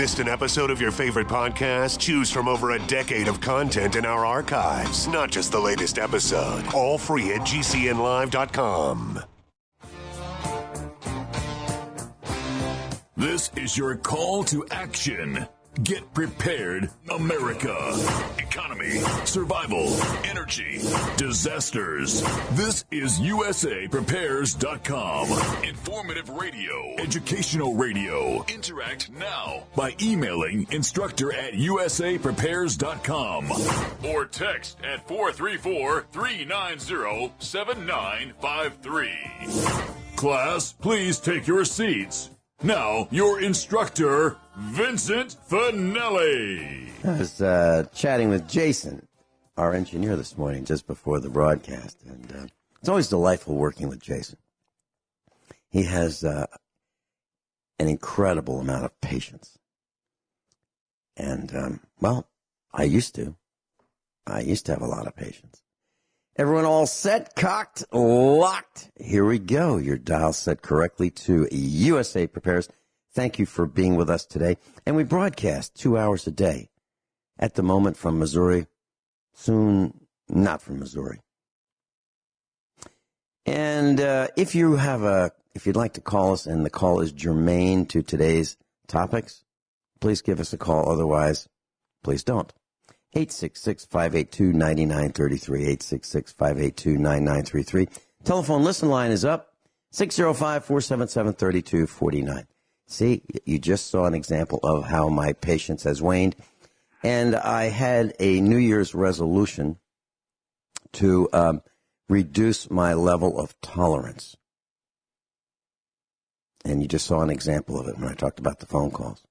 Missed an episode of your favorite podcast? Choose from over a decade of content in our archives, not just the latest episode. All free at GCNlive.com. This is your call to action. Get prepared, America. Economy, survival, energy, disasters. This is USAPrepares.com. Informative radio, educational radio. Interact now by emailing instructor@USAPrepares.com or text at 434-390-7953. Class, please take your seats. Now, your instructor, Vincent Finelli. I was chatting with Jason, our engineer, this morning, just before the broadcast. And it's always delightful working with Jason. He has an incredible amount of patience. And, well, I used to have a lot of patience. Everyone all set, cocked, locked. Here we go. Your dial set correctly to USA Prepares. Thank you for being with us today. And we broadcast 2 hours a day. At the moment from Missouri, soon not from Missouri. And if you'd like to call us and the call is germane to today's topics, please give us a call. Otherwise, please don't. 866-582-9933, 866-582-9933. Telephone listen line is up, 605-477-3249. See, you just saw an example of how my patience has waned. And I had a New Year's resolution to reduce my level of tolerance. And you just saw an example of it when I talked about the phone calls.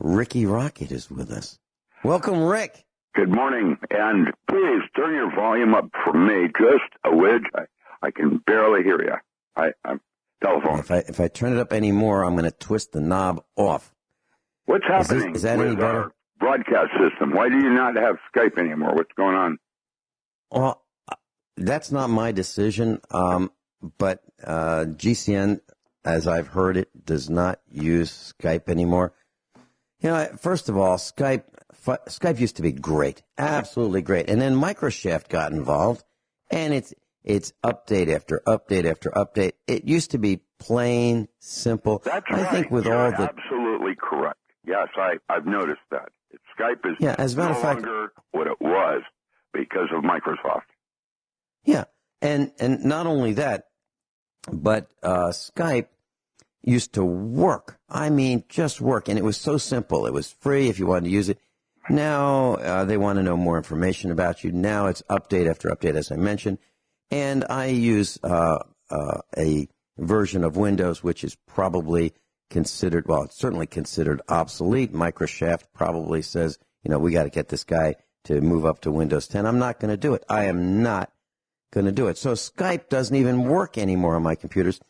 Ricky Rocket is with us. Welcome, Rick. Good morning, and please turn your volume up for me, just a widge. I can barely hear you. I'm telephone. If I turn it up any more, I'm going to twist the knob off. What's happening is that with any better? our broadcast system? Why do you not have Skype anymore? What's going on? Well, that's not my decision, but GCN, as I've heard it, does not use Skype anymore. You know, first of all, Skype used to be great, absolutely great. And then Microsoft got involved, and it's update after update after update. It used to be plain, simple. That's I right. think with You're all the absolutely correct. Yes, I've noticed that. Skype is as a matter of fact, longer what it was because of Microsoft. Yeah, and not only that, but Skype used to work. I mean, just work. And it was so simple. It was free if you wanted to use it. Now they want to know more information about you. Now it's update after update, as I mentioned. And I use a version of Windows, which is probably considered, well, it's certainly considered obsolete. Microsoft probably says, you know, we got to get this guy to move up to Windows 10. I'm not going to do it. I am not going to do it. So Skype doesn't even work anymore on my computers.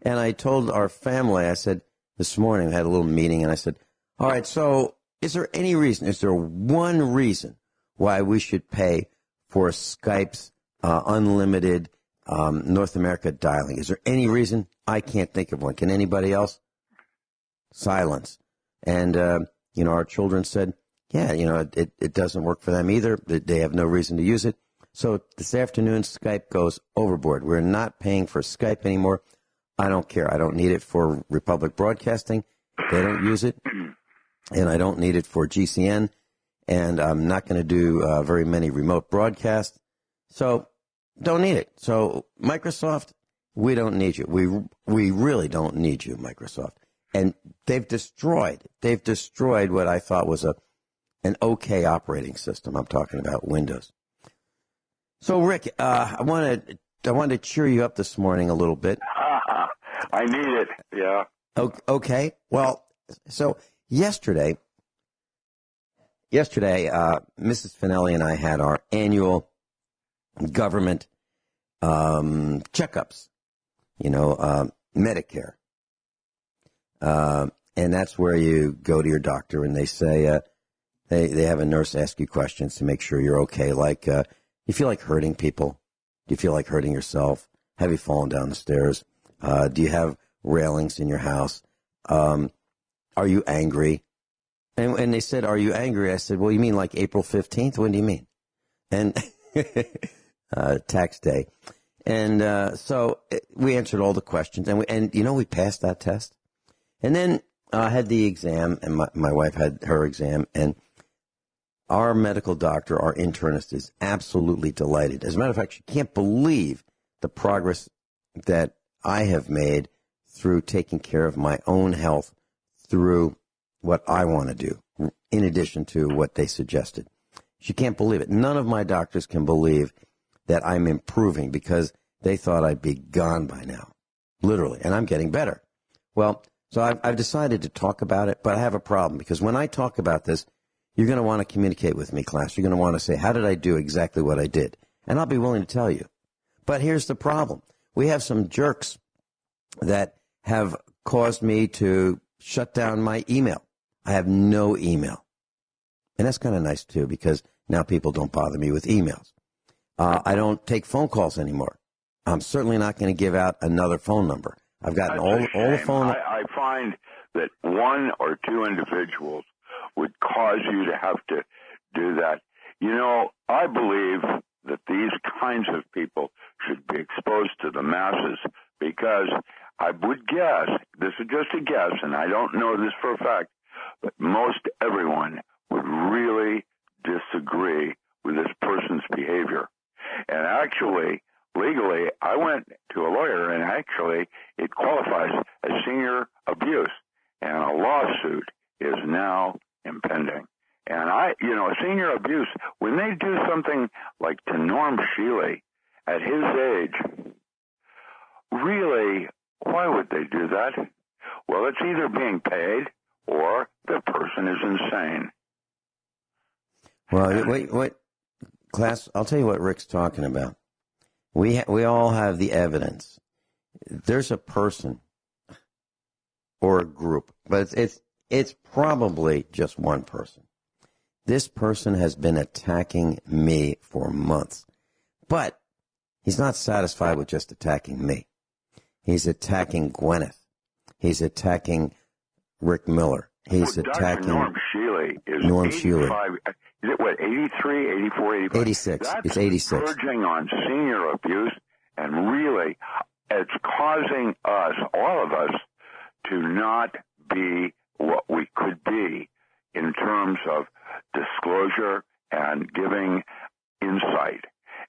And I told our family, I said, this morning, we had a little meeting, and I said, all right, so is there any reason, is there one reason why we should pay for Skype's unlimited North America dialing? Is there any reason? I can't think of one. Can anybody else? Silence. And, you know, our children said, yeah, you know, it doesn't work for them either. They have no reason to use it. So this afternoon, Skype goes overboard. We're not paying for Skype anymore. I don't care. I don't need it for Republic Broadcasting. They don't use it. And I don't need it for GCN. And I'm not going to do very many remote broadcasts. So don't need it. So Microsoft, we don't need you. We really don't need you, Microsoft. And they've destroyed what I thought was an okay operating system. I'm talking about Windows. So Rick, I wanted to cheer you up this morning a little bit. I need it. Yeah. Okay. Well, so yesterday, Mrs. Finelli and I had our annual government checkups. You know, Medicare. And that's where you go to your doctor and they say, they have a nurse ask you questions to make sure you're okay. Like, you feel like hurting people? Do you feel like hurting yourself? Have you fallen down the stairs? Do you have railings in your house? are you angry? And they said, are you angry? I said, well, you mean like April 15th? What do you mean? And tax day. And so we answered all the questions, and we passed that test. And then I had the exam, and my wife had her exam, and our medical doctor, our internist, is absolutely delighted. As a matter of fact, she can't believe the progress that I have made through taking care of my own health through what I want to do, in addition to what they suggested. She can't believe it. None of my doctors can believe that I'm improving because they thought I'd be gone by now, literally, and I'm getting better. Well, so I've decided to talk about it, but I have a problem because when I talk about this, you're going to want to communicate with me, class. You're going to want to say, how did I do exactly what I did? And I'll be willing to tell you. But here's the problem. We have some jerks that have caused me to shut down my email. I have no email. And that's kind of nice, too, because now people don't bother me with emails. I don't take phone calls anymore. I'm certainly not going to give out another phone number. I've gotten all the phone. I find that one or two individuals would cause you to have to do that. I believe that these kinds of people should be exposed to the masses because I would guess, this is just a guess, and I don't know this for a fact, but most everyone would really disagree with this person's behavior. And actually, legally, I went to a lawyer, and actually, it qualifies as senior abuse, and a lawsuit is now impending. And senior abuse, when they do something like to Norm Shealy at his age, really, why would they do that? Well, it's either being paid or the person is insane. Well, wait, class, I'll tell you what Rick's talking about. We all have the evidence. There's a person or a group, but it's probably just one person. This person has been attacking me for months, but he's not satisfied with just attacking me. He's attacking Guineith. He's attacking Rick Miller. He's attacking Norm Shealy. Norm Shealy. Is it what, 83, 84, 85? 86. That's it's 86. Verging on senior abuse, and really, it's causing us, all of us, to not be what we could be in terms of disclosure and giving insight.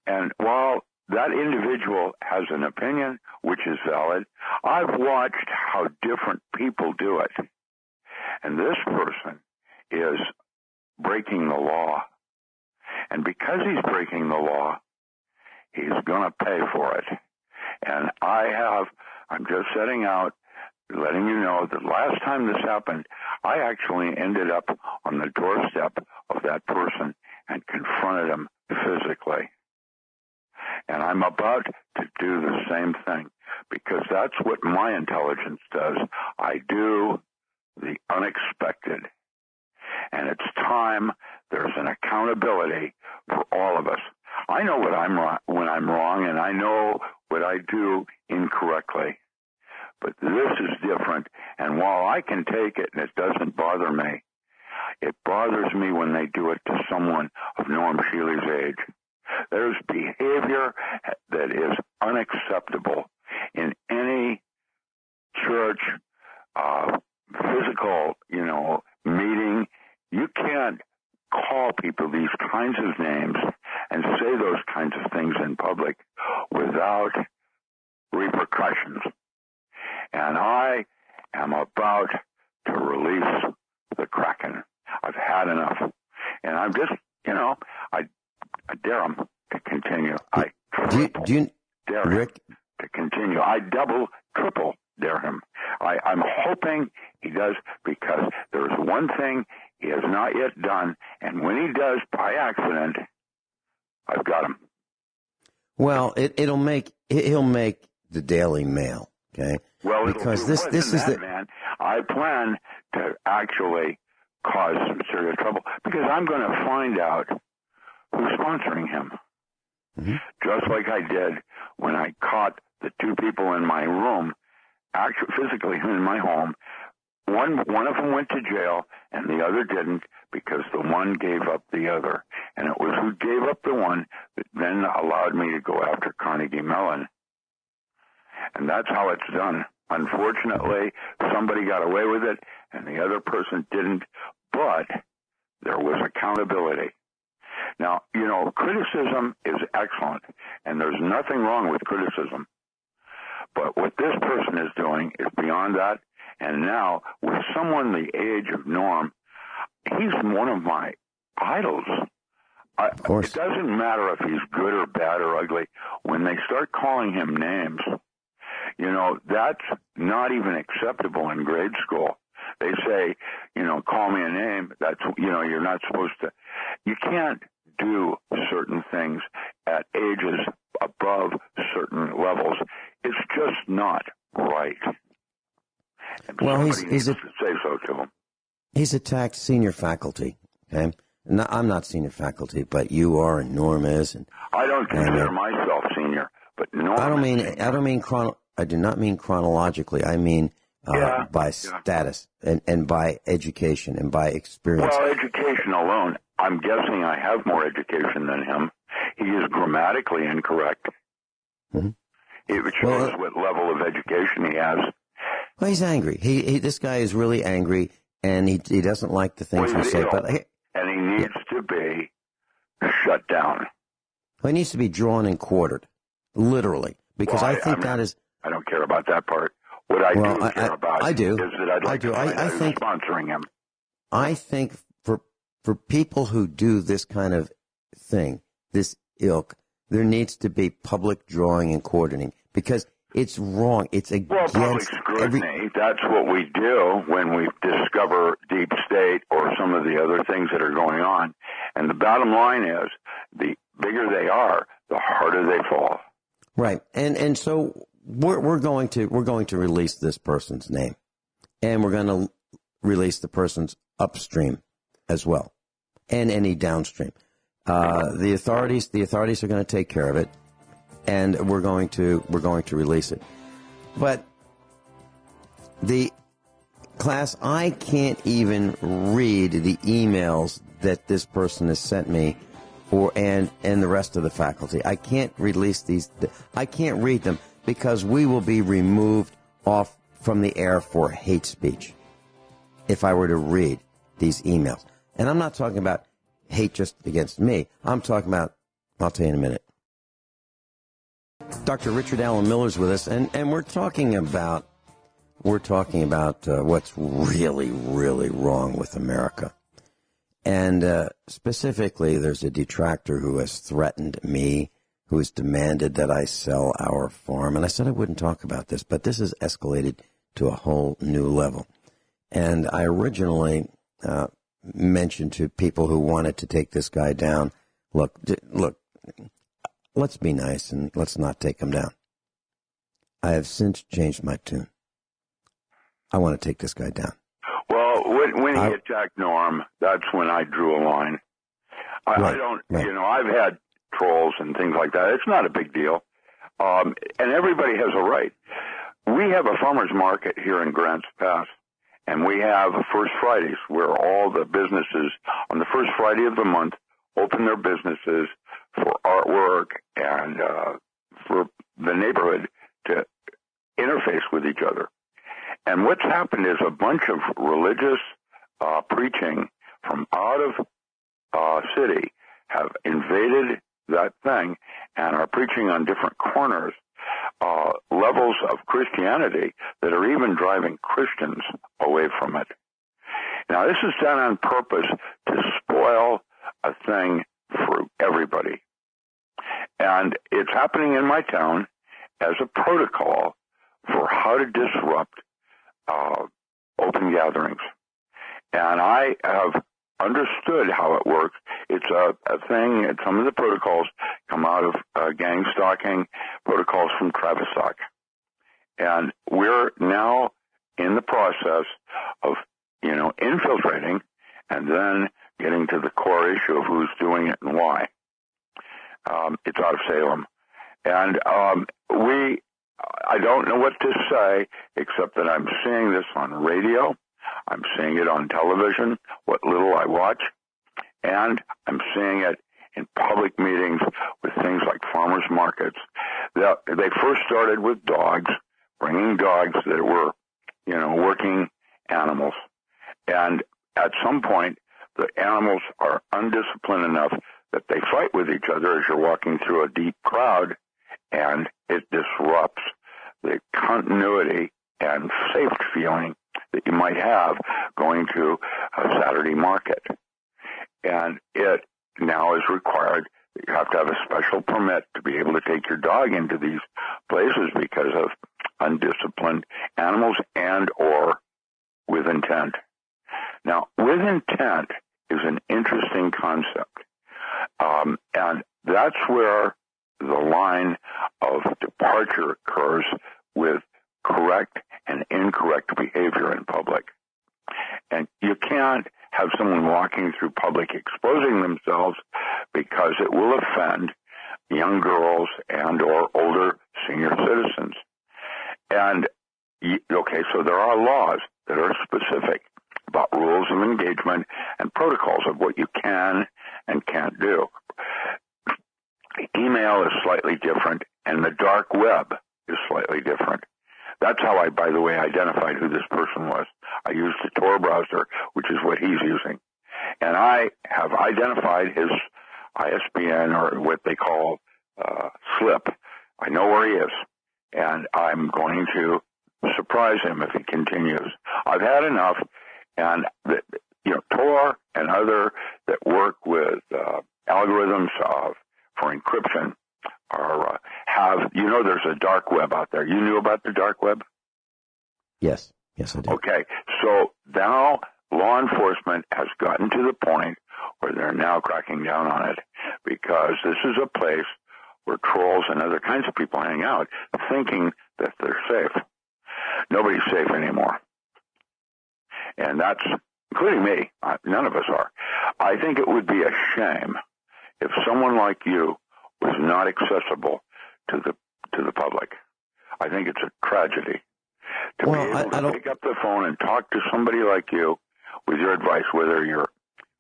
And while that individual has an opinion, which is valid, I've watched how different people do it. And this person is breaking the law. And because he's breaking the law, he's going to pay for it. And I'm just setting out, letting you know that last time this happened, I actually ended up on the doorstep of that person and confronted him physically. And I'm about to do the same thing because that's what my intelligence does. I do the unexpected. And it's time there's an accountability for all of us. I know what I'm wrong, when I'm wrong, and I know what I do incorrectly. But this is different, and while I can take it and it doesn't bother me, it bothers me when they do it to someone of Norm Shealy's age. There's behavior that is unacceptable in any church, physical, meeting. You can't call people these kinds of names and say those kinds of things in public without repercussions. And I am about to release the Kraken. I've had enough. And I'm just, I dare him to continue. I dare him to continue. I double, triple dare him. I'm hoping he does, because there's one thing he has not yet done, and when he does by accident, I've got him. Well, he'll make the Daily Mail, okay? Well, because this is the man. I plan to actually cause some serious trouble because I'm going to find out who's sponsoring him. Mm-hmm. Just like I did when I caught the two people in my room, actually physically in my home, one of them went to jail and the other didn't because the one gave up the other. And it was who gave up the one that then allowed me to go after Carnegie Mellon. And that's how it's done. Unfortunately, somebody got away with it and the other person didn't, but there was accountability. Now, criticism is excellent, and there's nothing wrong with criticism. But what this person is doing is beyond that. And now, with someone the age of Norm, he's one of my idols. Of course. It doesn't matter if he's good or bad or ugly. When they start calling him names, that's not even acceptable in grade school. They say, call me a name. That's, you're not supposed to. You can't do certain things at ages above certain levels. It's just not right. And well, somebody needs to say so to him. He's attacked senior faculty. Okay, I'm not senior faculty, but you are, and Norm is. And I don't consider myself senior, but Norm. I do not mean chronologically. I mean by status and by education and by experience. Well, education alone, I'm guessing I have more education than him. He is grammatically incorrect. Mm-hmm. It shows what level of education he has. Well, he's angry. This guy is really angry, and he doesn't like the things we say. And he needs to be shut down. Well, he needs to be drawn and quartered, literally, because I think that is. I don't care about that part. What I do care about is that I'd like to find out who's sponsoring him. I think for people who do this kind of thing, this ilk, there needs to be public drawing and quartering because it's wrong. It's against public scrutiny. That's what we do when we discover deep state or some of the other things that are going on. And the bottom line is, the bigger they are, the harder they fall. Right. And so we're going to release this person's name, and we're going to release the person's upstream as well, and any downstream. The authorities are going to take care of it, and we're going to release it. But the class, I can't even read the emails that this person has sent me, and the rest of the faculty. I can't release these. I can't read them because we will be removed off from the air for hate speech if I were to read these emails. And I'm not talking about hate just against me. I'm talking about, I'll tell you in a minute. Dr. Richard Allen Miller's with us, and we're talking about what's really, really wrong with America. And specifically, there's a detractor who has threatened me, who has demanded that I sell our farm. And I said I wouldn't talk about this, but this has escalated to a whole new level. And I originally mentioned to people who wanted to take this guy down, look, let's be nice and let's not take him down. I have since changed my tune. I want to take this guy down. Well, when he attacked Norm, that's when I drew a line. I don't, I've had trolls and things like that. It's not a big deal. And everybody has a right. We have a farmer's market here in Grants Pass, and we have First Fridays where all the businesses on the first Friday of the month open their businesses for artwork and for the neighborhood to interface with each other. And what's happened is a bunch of religious preaching from out of city have invaded that thing and are preaching on different corners levels of Christianity that are even driving Christians away from it. Now, this is done on purpose to spoil a thing for everybody. And it's happening in my town as a protocol for how to disrupt open gatherings. And I have understood how it works. It's a thing, and some of the protocols come out of gang stalking protocols from Tavistock. And we're now in the process of, infiltrating and then getting to the core issue of who's doing it and why. It's out of Salem. And I don't know what to say except that I'm seeing this on radio. I'm seeing it on television, what little I watch, and I'm seeing it in public meetings with things like farmers markets. They first started with dogs, bringing dogs that were, working animals. And at some point, the animals are undisciplined enough that they fight with each other as you're walking through a deep crowd, and it disrupts the continuity and safe feeling that you might have going to a Saturday market. And it now is required that you have to have a special permit to be able to take your dog into these places because of undisciplined animals and or with intent. Now, with intent is an interesting concept. And that's where the line of departure occurs with correct and incorrect behavior in public. And you can't have someone walking through public exposing themselves because it will offend young girls and or older senior citizens. And, okay, so there are laws that are specific about rules of engagement and protocols of what you can and can't do. Email is slightly different, and the dark web is slightly different. That's how I, by the way, identified who this person was. I used the Tor browser, which is what he's using. And I have identified his ISBN, or what they call slip. I know where he is, and I'm going to surprise him if he continues. I've had enough, and Tor and other that work with algorithms for encryption are there's a dark web out there. You knew about the dark web? Yes, I did. Okay, so now law enforcement has gotten to the point where they're now cracking down on it because this is a place where trolls and other kinds of people hang out thinking that they're safe. Nobody's safe anymore. And that's, including me, none of us are. I think it would be a shame if someone like you was not accessible to the public. I think it's a tragedy to be able to pick up the phone and talk to somebody like you with your advice, whether you're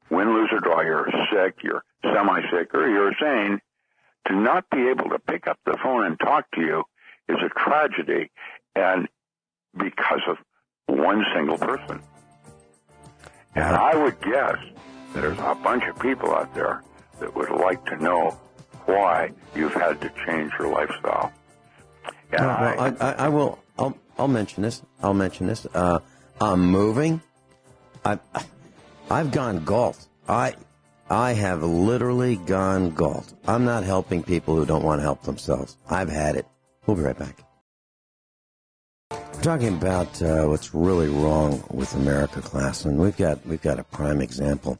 win, lose, or draw, you're sick, you're semi-sick, or you're sane. To not be able to pick up the phone and talk to you is a tragedy, and because of one single person. And I would guess that there's a bunch of people out there that would like to know why you've had to change your lifestyle. And I will. I'll mention this. I'm moving. I've gone galt. I have literally gone galt. I'm not helping people who don't want to help themselves. I've had it. We'll be right back. We're talking about what's really wrong with America, class, and we've got a prime example.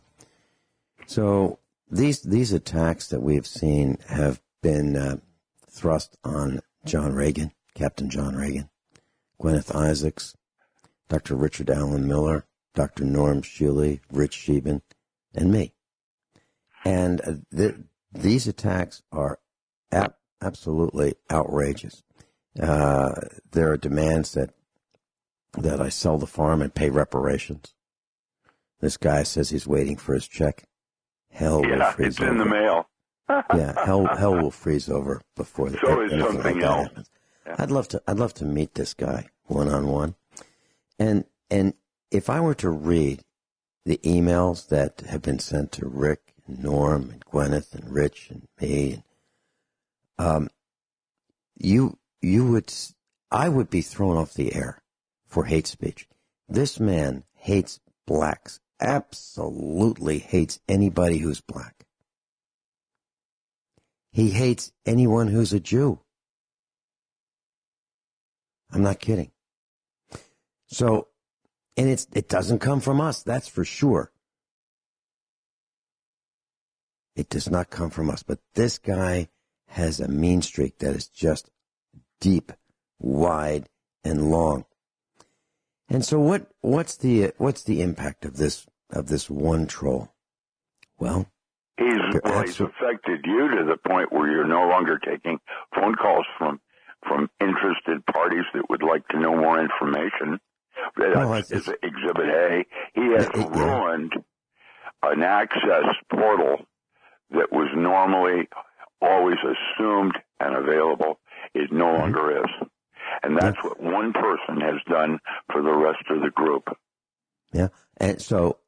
So these attacks that we've seen have been thrust on John Regan, Captain John Regan, Guineith Isaacs, Dr. Richard Allen Miller, Dr. Norm Shealy, Rich Scheben, and me. And these attacks are absolutely outrageous. There are demands that I sell the farm and pay reparations. This guy says he's waiting for his check. Hell will freeze over. It's in the mail. Yeah, hell will freeze over before anything like that happens. Yeah. I'd love to meet this guy one-on-one. And if I were to read the emails that have been sent to Rick and Norm and Guineith and Rich and me, and I would be thrown off the air for hate speech. This man hates blacks, absolutely hates anybody who's black. He hates anyone who's a Jew. I'm not kidding. So, and it doesn't come from us, that's for sure. It does not come from us. But this guy has a mean streak that is just deep, wide, and long. And so what's the impact of this one troll? Well, he's affected you to the point where you're no longer taking phone calls from interested parties that would like to know more information. That's Exhibit A. He has ruined an access portal that was normally always assumed and available. It no longer is. And that's what one person has done for the rest of the group. Yeah. And so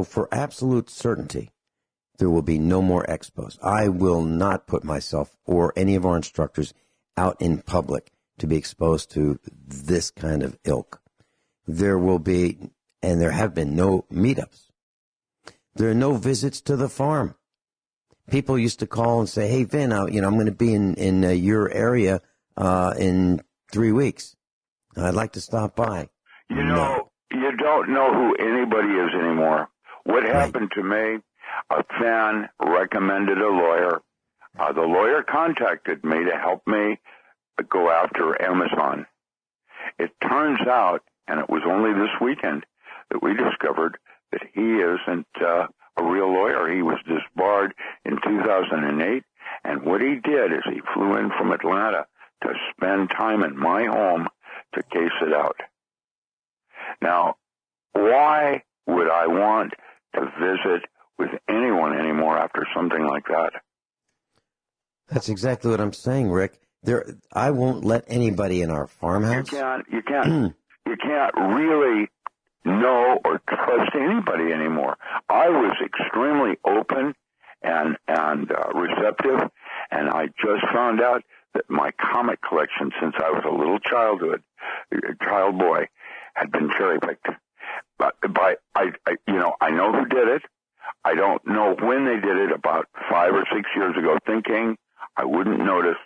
for absolute certainty, there will be no more expos. I will not put myself or any of our instructors out in public to be exposed to this kind of ilk. There will be, and there have been, no meetups. There are no visits to the farm. People used to call and say, "Hey, Vin, I'm going to be in your area in 3 weeks. I'd like to stop by." You don't know who anybody is anymore. What happened to me? A fan recommended a lawyer. The lawyer contacted me to help me go after Amazon. It turns out, and it was only this weekend, that we discovered that he isn't a real lawyer. He was disbarred in 2008, and what he did is he flew in from Atlanta to spend time in my home to case it out. Now, why would I want to visit with anyone anymore after something like that? That's exactly what I'm saying, Rick. I won't let anybody in our farmhouse. You can't really know or trust anybody anymore. I was extremely open and receptive, and I just found out that my comic collection, since I was a little child boy, had been cherry picked. But I know who did it. I don't know when they did it, about 5 or 6 years ago, thinking I wouldn't notice.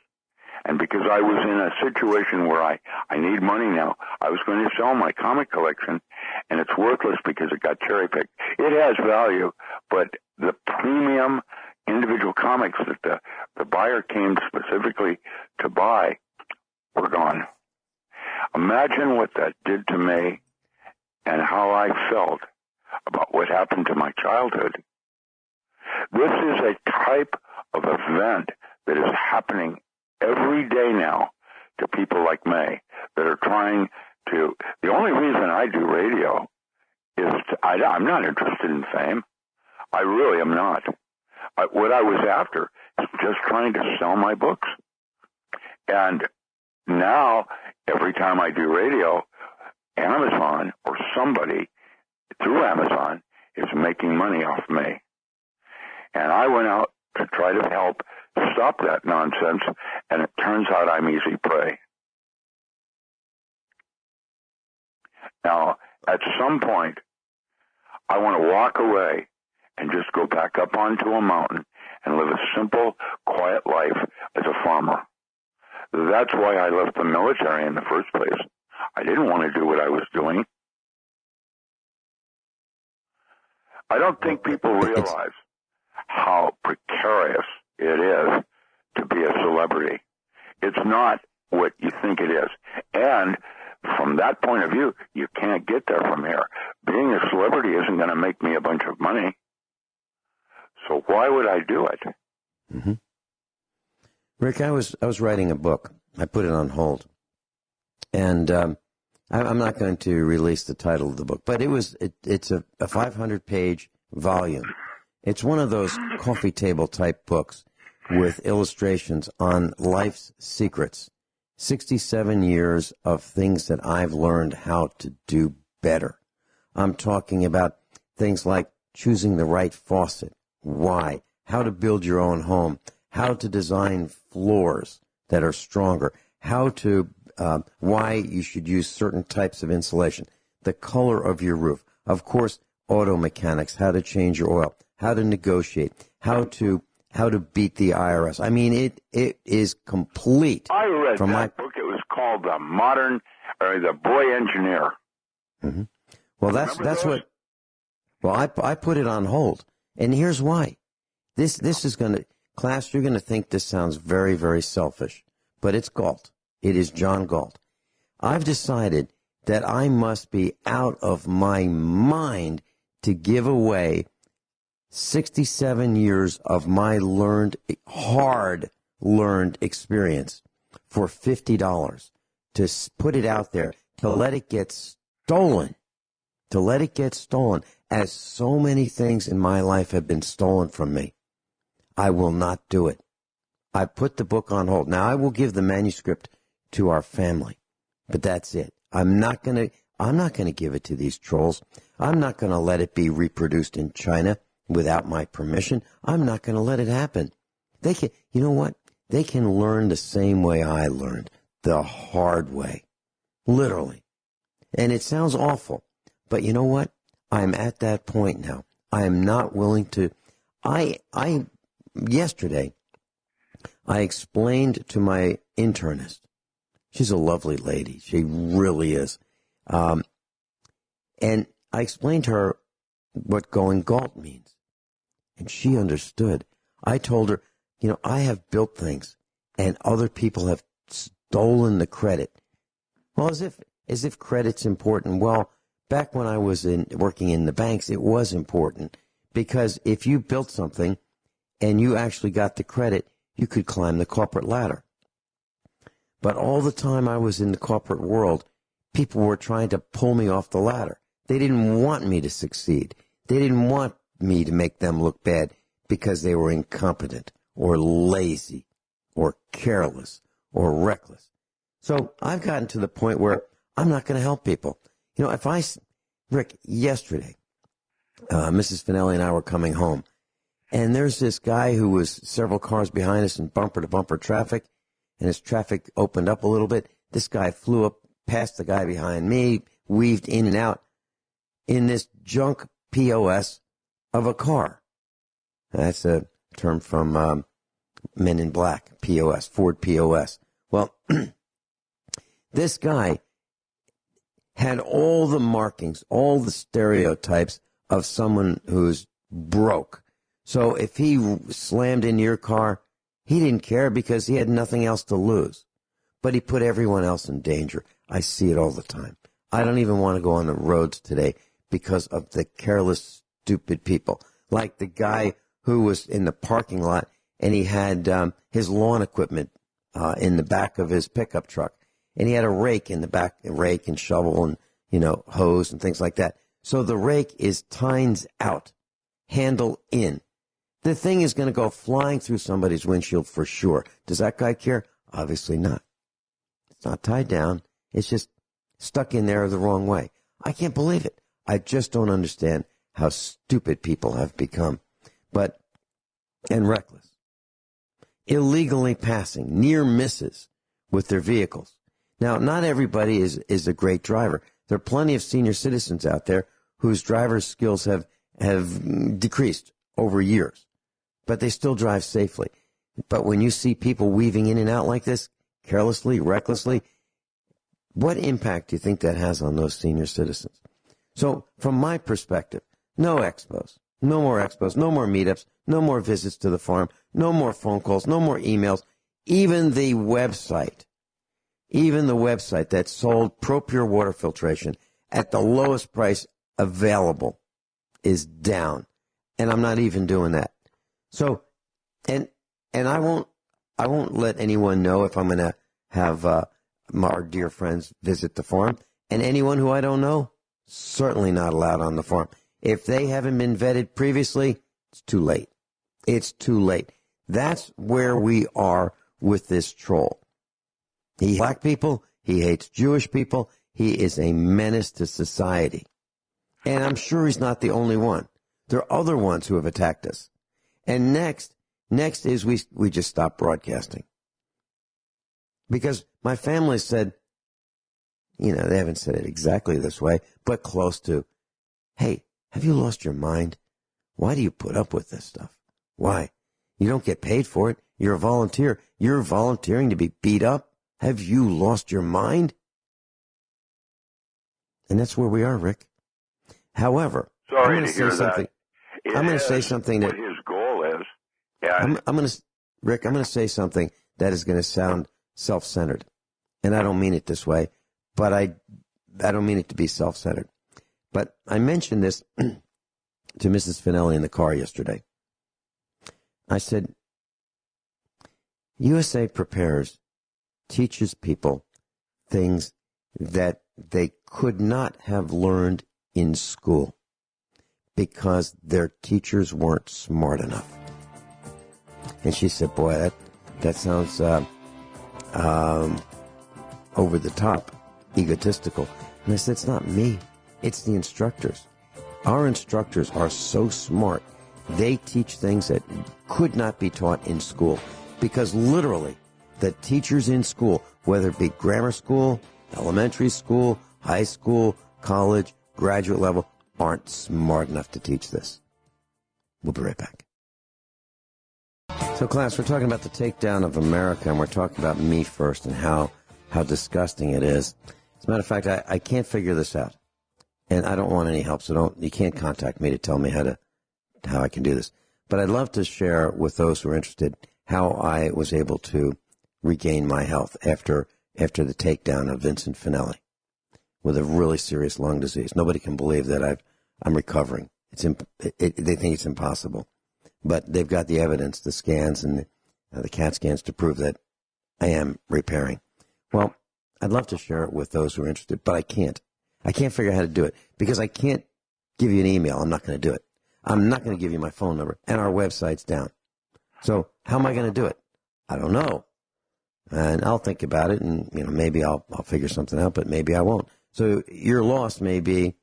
And because I was in a situation where I need money now, I was going to sell my comic collection, and it's worthless because it got cherry-picked. It has value, but the premium individual comics that the buyer came specifically to buy were gone. Imagine what that did to me and how I felt about what happened to my childhood. This is a type of event that is happening every day now to people like me that are trying to. The only reason I do radio is I'm not interested in fame. I really am not. What I was after is just trying to sell my books. And now, every time I do radio, Amazon or somebody through Amazon is making money off me. And I went out to try to help stop that nonsense, and it turns out I'm easy prey. Now, at some point, I want to walk away and just go back up onto a mountain and live a simple, quiet life as a farmer. That's why I left the military in the first place. I didn't want to do what I was doing. I don't think people realize how precarious it is to be a celebrity. It's not what you think it is. And from that point of view, you can't get there from here. Being a celebrity isn't going to make me a bunch of money. So why would I do it? Mm-hmm. Rick, I was writing a book. I put it on hold. And I'm not going to release the title of the book, but it's a 500-page volume. It's one of those coffee table type books with illustrations on life's secrets. 67 years of things that I've learned how to do better. I'm talking about things like choosing the right faucet, why, how to build your own home, how to design floors that are stronger, how to why you should use certain types of insulation, the color of your roof, of course, auto mechanics, how to change your oil, how to negotiate, how to beat the IRS. I mean, it is complete. I read that book. It was called The Boy Engineer. Mm-hmm. Well, that's what. Well, I put it on hold, and here's why. This is going to, class, you're going to think this sounds very, very selfish, but it's Galt. It is John Galt. I've decided that I must be out of my mind to give away 67 years of my hard-learned experience for $50 to put it out there, to let it get stolen, to let it get stolen, as so many things in my life have been stolen from me. I will not do it. I put the book on hold. Now, I will give the manuscript to our family, but that's it. I'm not going to give it to these trolls. I'm not going to let it be reproduced in China without my permission. I'm not going to let it happen. They can, you know what? They can learn the same way I learned, the hard way, literally. And it sounds awful, but you know what? I'm at that point now. I am not willing to. Yesterday, I explained to my internist. She's a lovely lady. She really is. And I explained to her what going galt means. And she understood. I told her, you know, I have built things and other people have stolen the credit. Well, as if credit's important. Well, back when I was working in the banks, it was important, because if you built something and you actually got the credit, you could climb the corporate ladder. But all the time I was in the corporate world, people were trying to pull me off the ladder. They didn't want me to succeed. They didn't want me to make them look bad because they were incompetent or lazy or careless or reckless. So I've gotten to the point where I'm not going to help people. You know, Rick, yesterday, Mrs. Finelli and I were coming home, and there's this guy who was several cars behind us in bumper-to-bumper traffic, and as traffic opened up a little bit, this guy flew up past the guy behind me, weaved in and out in this junk POS of a car. That's a term from Men in Black, POS, Ford POS. Well, this guy had all the markings, all the stereotypes of someone who's broke. So if he slammed into your car, he didn't care because he had nothing else to lose. But he put everyone else in danger. I see it all the time. I don't even want to go on the roads today because of the careless, stupid people. Like the guy who was in the parking lot and he had his lawn equipment in the back of his pickup truck. And he had a rake in the back, a rake and shovel and, you know, hose and things like that. So the rake is tines out, handle in. The thing is going to go flying through somebody's windshield for sure. Does that guy care? Obviously not. It's not tied down. It's just stuck in there the wrong way. I can't believe it. I just don't understand how stupid people have become. And reckless. Illegally passing, near misses with their vehicles. Now, not everybody is a great driver. There are plenty of senior citizens out there whose driver's skills have decreased over years, but they still drive safely. But when you see people weaving in and out like this, carelessly, recklessly, what impact do you think that has on those senior citizens? So, from my perspective, no expos, no more expos, no more meetups, no more visits to the farm, no more phone calls, no more emails. Even the website that sold ProPure water filtration at the lowest price available is down. And I'm not even doing that. So, and I won't let anyone know if I'm going to have our dear friends visit the farm. And anyone who I don't know, certainly not allowed on the farm. If they haven't been vetted previously, it's too late. It's too late. That's where we are with this troll. He hates black people. He hates Jewish people. He is a menace to society. And I'm sure he's not the only one. There are other ones who have attacked us. And next is we just stop broadcasting. Because my family said, you know, they haven't said it exactly this way, but close to, hey, have you lost your mind? Why do you put up with this stuff? Why? You don't get paid for it. You're a volunteer. You're volunteering to be beat up. Have you lost your mind? And that's where we are, Rick. However, I'm going to say something. I'm going to say something that his goal is. Yeah. I'm going to say something that is going to sound self-centered, and I don't mean it this way, but I don't mean it to be self-centered. But I mentioned this to Mrs. Finelli in the car yesterday. I said, USA Prepares teaches people things that they could not have learned in school because their teachers weren't smart enough. And she said, boy, that sounds over the top, egotistical. And I said, it's not me. It's the instructors. Our instructors are so smart. They teach things that could not be taught in school because literally the teachers in school, whether it be grammar school, elementary school, high school, college, graduate level, aren't smart enough to teach this. We'll be right back. So, class, we're talking about the takedown of America, and we're talking about me first and how disgusting it is. As a matter of fact, I can't figure this out, and I don't want any help, so you can't contact me to tell me how I can do this. But I'd love to share with those who are interested how I was able to regain my health after the takedown of Vincent Finelli with a really serious lung disease. Nobody can believe that I'm recovering. They think it's impossible. But they've got the evidence, the scans and the CAT scans to prove that I am repairing. Well, I'd love to share it with those who are interested, but I can't. I can't figure out how to do it because I can't give you an email. I'm not going to do it. I'm not going to give you my phone number, and our website's down. So how am I going to do it? I don't know. And I'll think about it, and maybe I'll figure something out, but maybe I won't. So your loss may be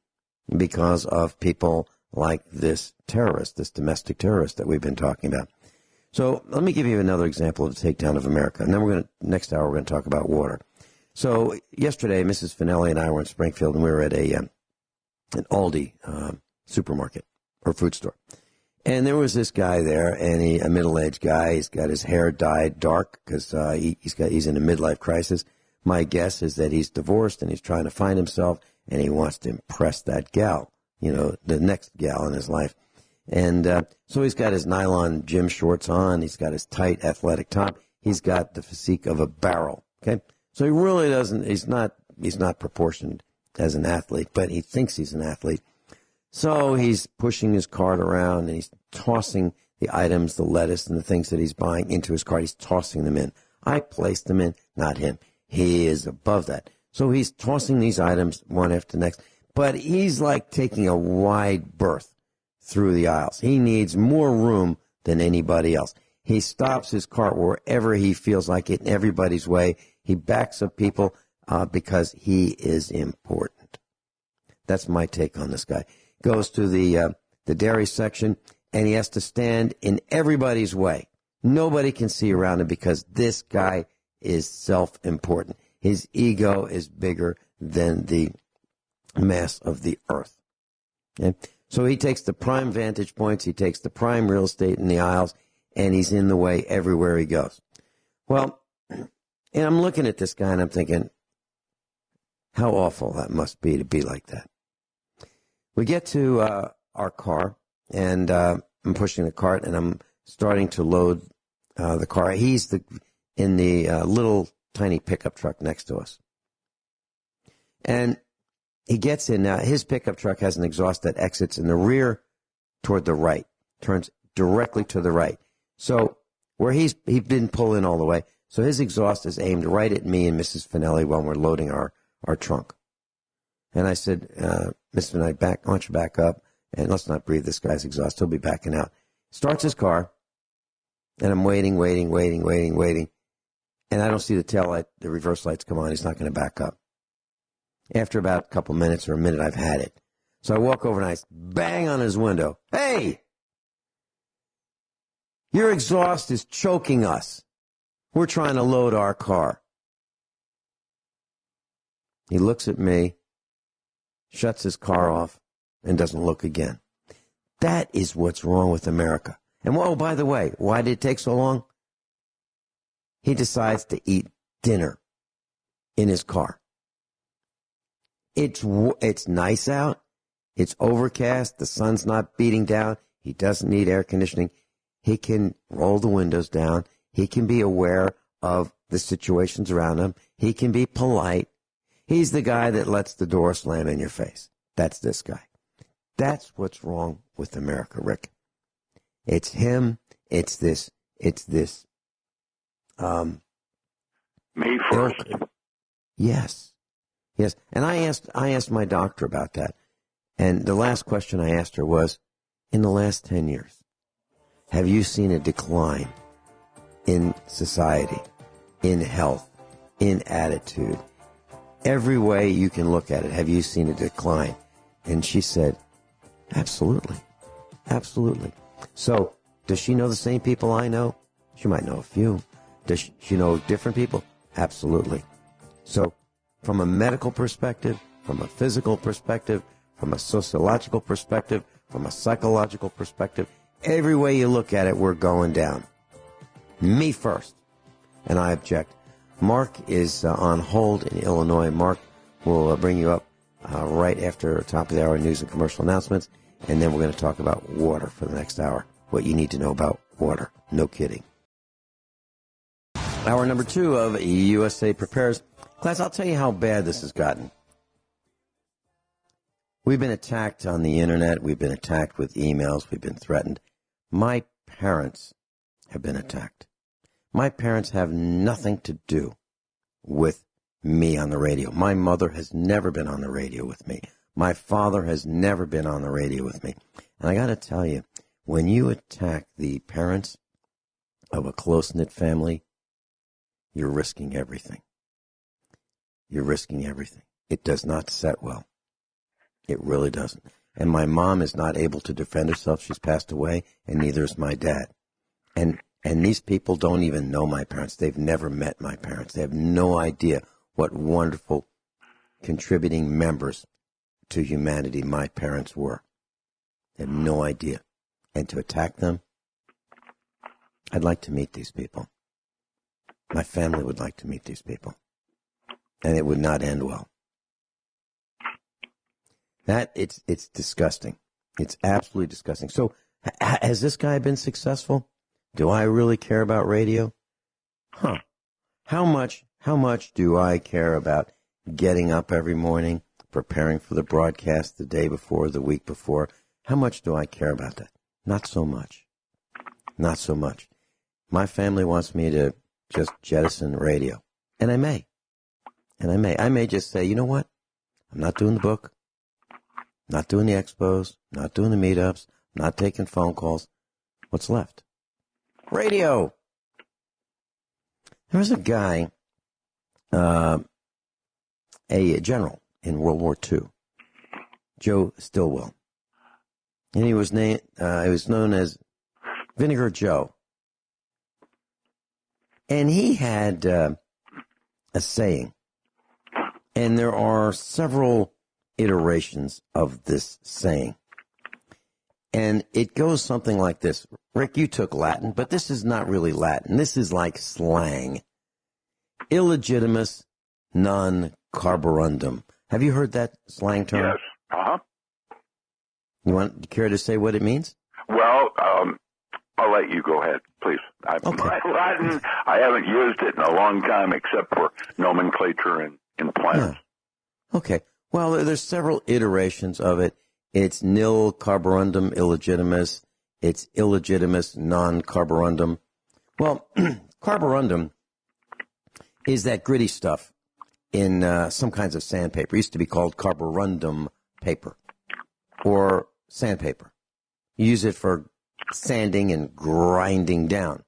because of people like this terrorist, this domestic terrorist that we've been talking about. So let me give you another example of the takedown of America, and then next hour we're going to talk about water. So yesterday, Mrs. Finelli and I were in Springfield, and we were at an Aldi supermarket or food store. And there was this guy there, and a middle-aged guy. He's got his hair dyed dark because he's in a midlife crisis. My guess is that he's divorced and he's trying to find himself, and he wants to impress that gal, the next gal in his life. And so he's got his nylon gym shorts on. He's got his tight athletic top. He's got the physique of a barrel. Okay, so he really doesn't. He's not proportioned as an athlete, but he thinks he's an athlete. So he's pushing his cart around, and he's tossing the items, the lettuce, and the things that he's buying into his cart. He's tossing them in. I placed them in, not him. He is above that. So he's tossing these items one after the next. But he's like taking a wide berth through the aisles. He needs more room than anybody else. He stops his cart wherever he feels like it in everybody's way. He backs up people because he is important. That's my take on this guy. Goes to the dairy section, and he has to stand in everybody's way. Nobody can see around him because this guy is self-important. His ego is bigger than the mass of the earth. Okay? So he takes the prime vantage points, he takes the prime real estate in the aisles, and he's in the way everywhere he goes. Well, and I'm looking at this guy, and I'm thinking, how awful that must be to be like that. We get to our car, and I'm pushing the cart, and I'm starting to load the car. He's in the little tiny pickup truck next to us. And he gets in. Now, his pickup truck has an exhaust that exits in the rear toward the right, turns directly to the right. So where he'd been pulling all the way, so his exhaust is aimed right at me and Mrs. Finelli while we're loading our trunk. And I said, Mrs. Finelli, why don't you back up, and let's not breathe this guy's exhaust. He'll be backing out. Starts his car, and I'm waiting. And I don't see the reverse lights come on. He's not going to back up. After about a couple minutes or a minute, I've had it. So I walk over and I bang on his window. Hey! Your exhaust is choking us. We're trying to load our car. He looks at me, shuts his car off, and doesn't look again. That is what's wrong with America. And, oh, by the way, why did it take so long? He decides to eat dinner in his car. It's nice out. It's overcast. The sun's not beating down. He doesn't need air conditioning. He can roll the windows down. He can be aware of the situations around him. He can be polite. He's the guy that lets the door slam in your face. That's this guy. That's what's wrong with America, Rick. It's him. It's this. Me first. Yes. Yes, and I asked my doctor about that. And the last question I asked her was, in the last 10 years, have you seen a decline in society, in health, in attitude? Every way you can look at it, have you seen a decline? And she said, absolutely. Absolutely. So, does she know the same people I know? She might know a few. Does she know different people? Absolutely. So, from a medical perspective, from a physical perspective, from a sociological perspective, from a psychological perspective, every way you look at it, we're going down. Me first. And I object. Mark is on hold in Illinois. Mark will bring you up right after top of the hour news and commercial announcements. And then we're going to talk about water for the next hour. What you need to know about water. No kidding. Hour number 2 of USA Prepares. Class, I'll tell you how bad this has gotten. We've been attacked on the internet. We've been attacked with emails. We've been threatened. My parents have been attacked. My parents have nothing to do with me on the radio. My mother has never been on the radio with me. My father has never been on the radio with me. And I got to tell you, when you attack the parents of a close-knit family, you're risking everything. You're risking everything. It does not set well. It really doesn't. And my mom is not able to defend herself. She's passed away, and neither is my dad. And these people don't even know my parents. They've never met my parents. They have no idea what wonderful contributing members to humanity my parents were. They have no idea. And to attack them, I'd like to meet these people. My family would like to meet these people. And it would not end well. It's disgusting. It's absolutely disgusting. So, has this guy been successful? Do I really care about radio? How much do I care about getting up every morning, preparing for the broadcast the day before, the week before? How much do I care about that? Not so much. Not so much. My family wants me to just jettison radio. And I may. I may just say, you know what? I'm not doing the book. Not doing the expos. Not doing the meetups. Not taking phone calls. What's left? Radio. There was a guy, a general in World War II, Joe Stilwell. And he was known as Vinegar Joe. And he had a saying, and there are several iterations of this saying. And it goes something like this. Rick, you took Latin, but this is not really Latin. This is like slang. Illegitimus non carborundum. Have you heard that slang term? Yes. Uh-huh. You care to say what it means? Well, I'll let you go ahead, please. Okay. Latin, I haven't used it in a long time except for nomenclature in plants. Yeah. Okay. Well, there's several iterations of it. It's nil carborundum illegitimus. It's illegitimus non-carborundum. Well, carborundum is that gritty stuff in some kinds of sandpaper. It used to be called carborundum paper or sandpaper. You use it for sanding and grinding down.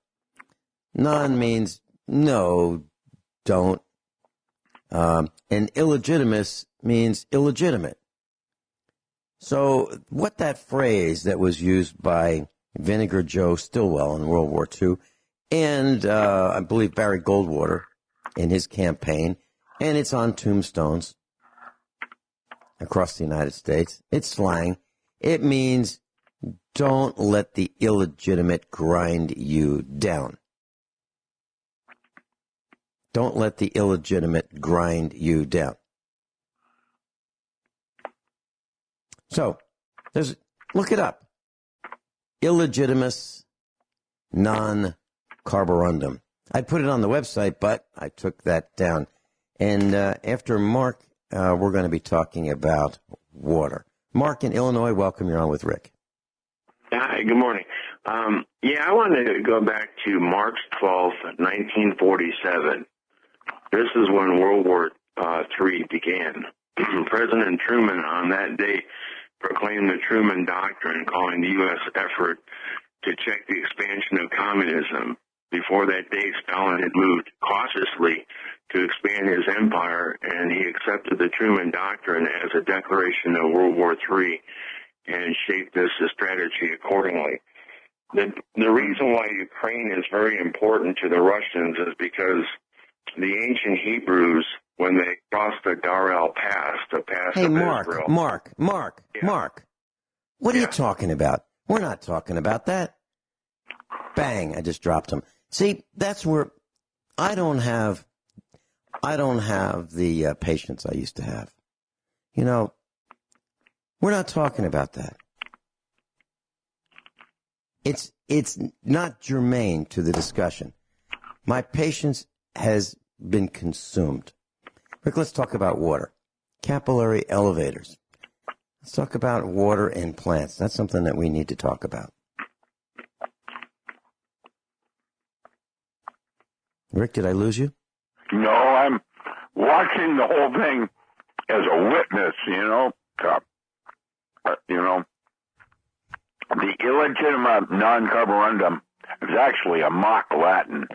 Non means no, don't. And illegitimus means illegitimate. So what that phrase that was used by Vinegar Joe Stilwell in World War II and I believe Barry Goldwater in his campaign, and it's on tombstones across the United States. It's slang. It means don't let the illegitimate grind you down. Don't let the illegitimate grind you down. So, look it up. Illegitimus non-carborundum. I put it on the website, but I took that down. And after Mark, we're going to be talking about water. Mark in Illinois, welcome. You're on with Rick. Hi, good morning. I wanted to go back to March 12th, 1947. This is when World War III began. President Truman on that day proclaimed the Truman Doctrine, calling the U.S. effort to check the expansion of communism. Before that day, Stalin had moved cautiously to expand his empire, and he accepted the Truman Doctrine as a declaration of World War III and shaped this strategy accordingly. The reason why Ukraine is very important to the Russians is because the ancient Hebrews, when they crossed the Darel Pass, the pass Hey, of Mark, Israel. Mark, Yeah. what are you talking about? We're not talking about that. Bang, I just dropped him. See, that's where I don't have the patience I used to have. You know, we're not talking about that. It's not germane to the discussion. My patience has been consumed. Rick, let's talk about water. Capillary elevators. Let's talk about water in plants. That's something that we need to talk about. Rick, did I lose you? No, I'm watching the whole thing as a witness, the illegitimate non-carborundum is actually a mock Latin.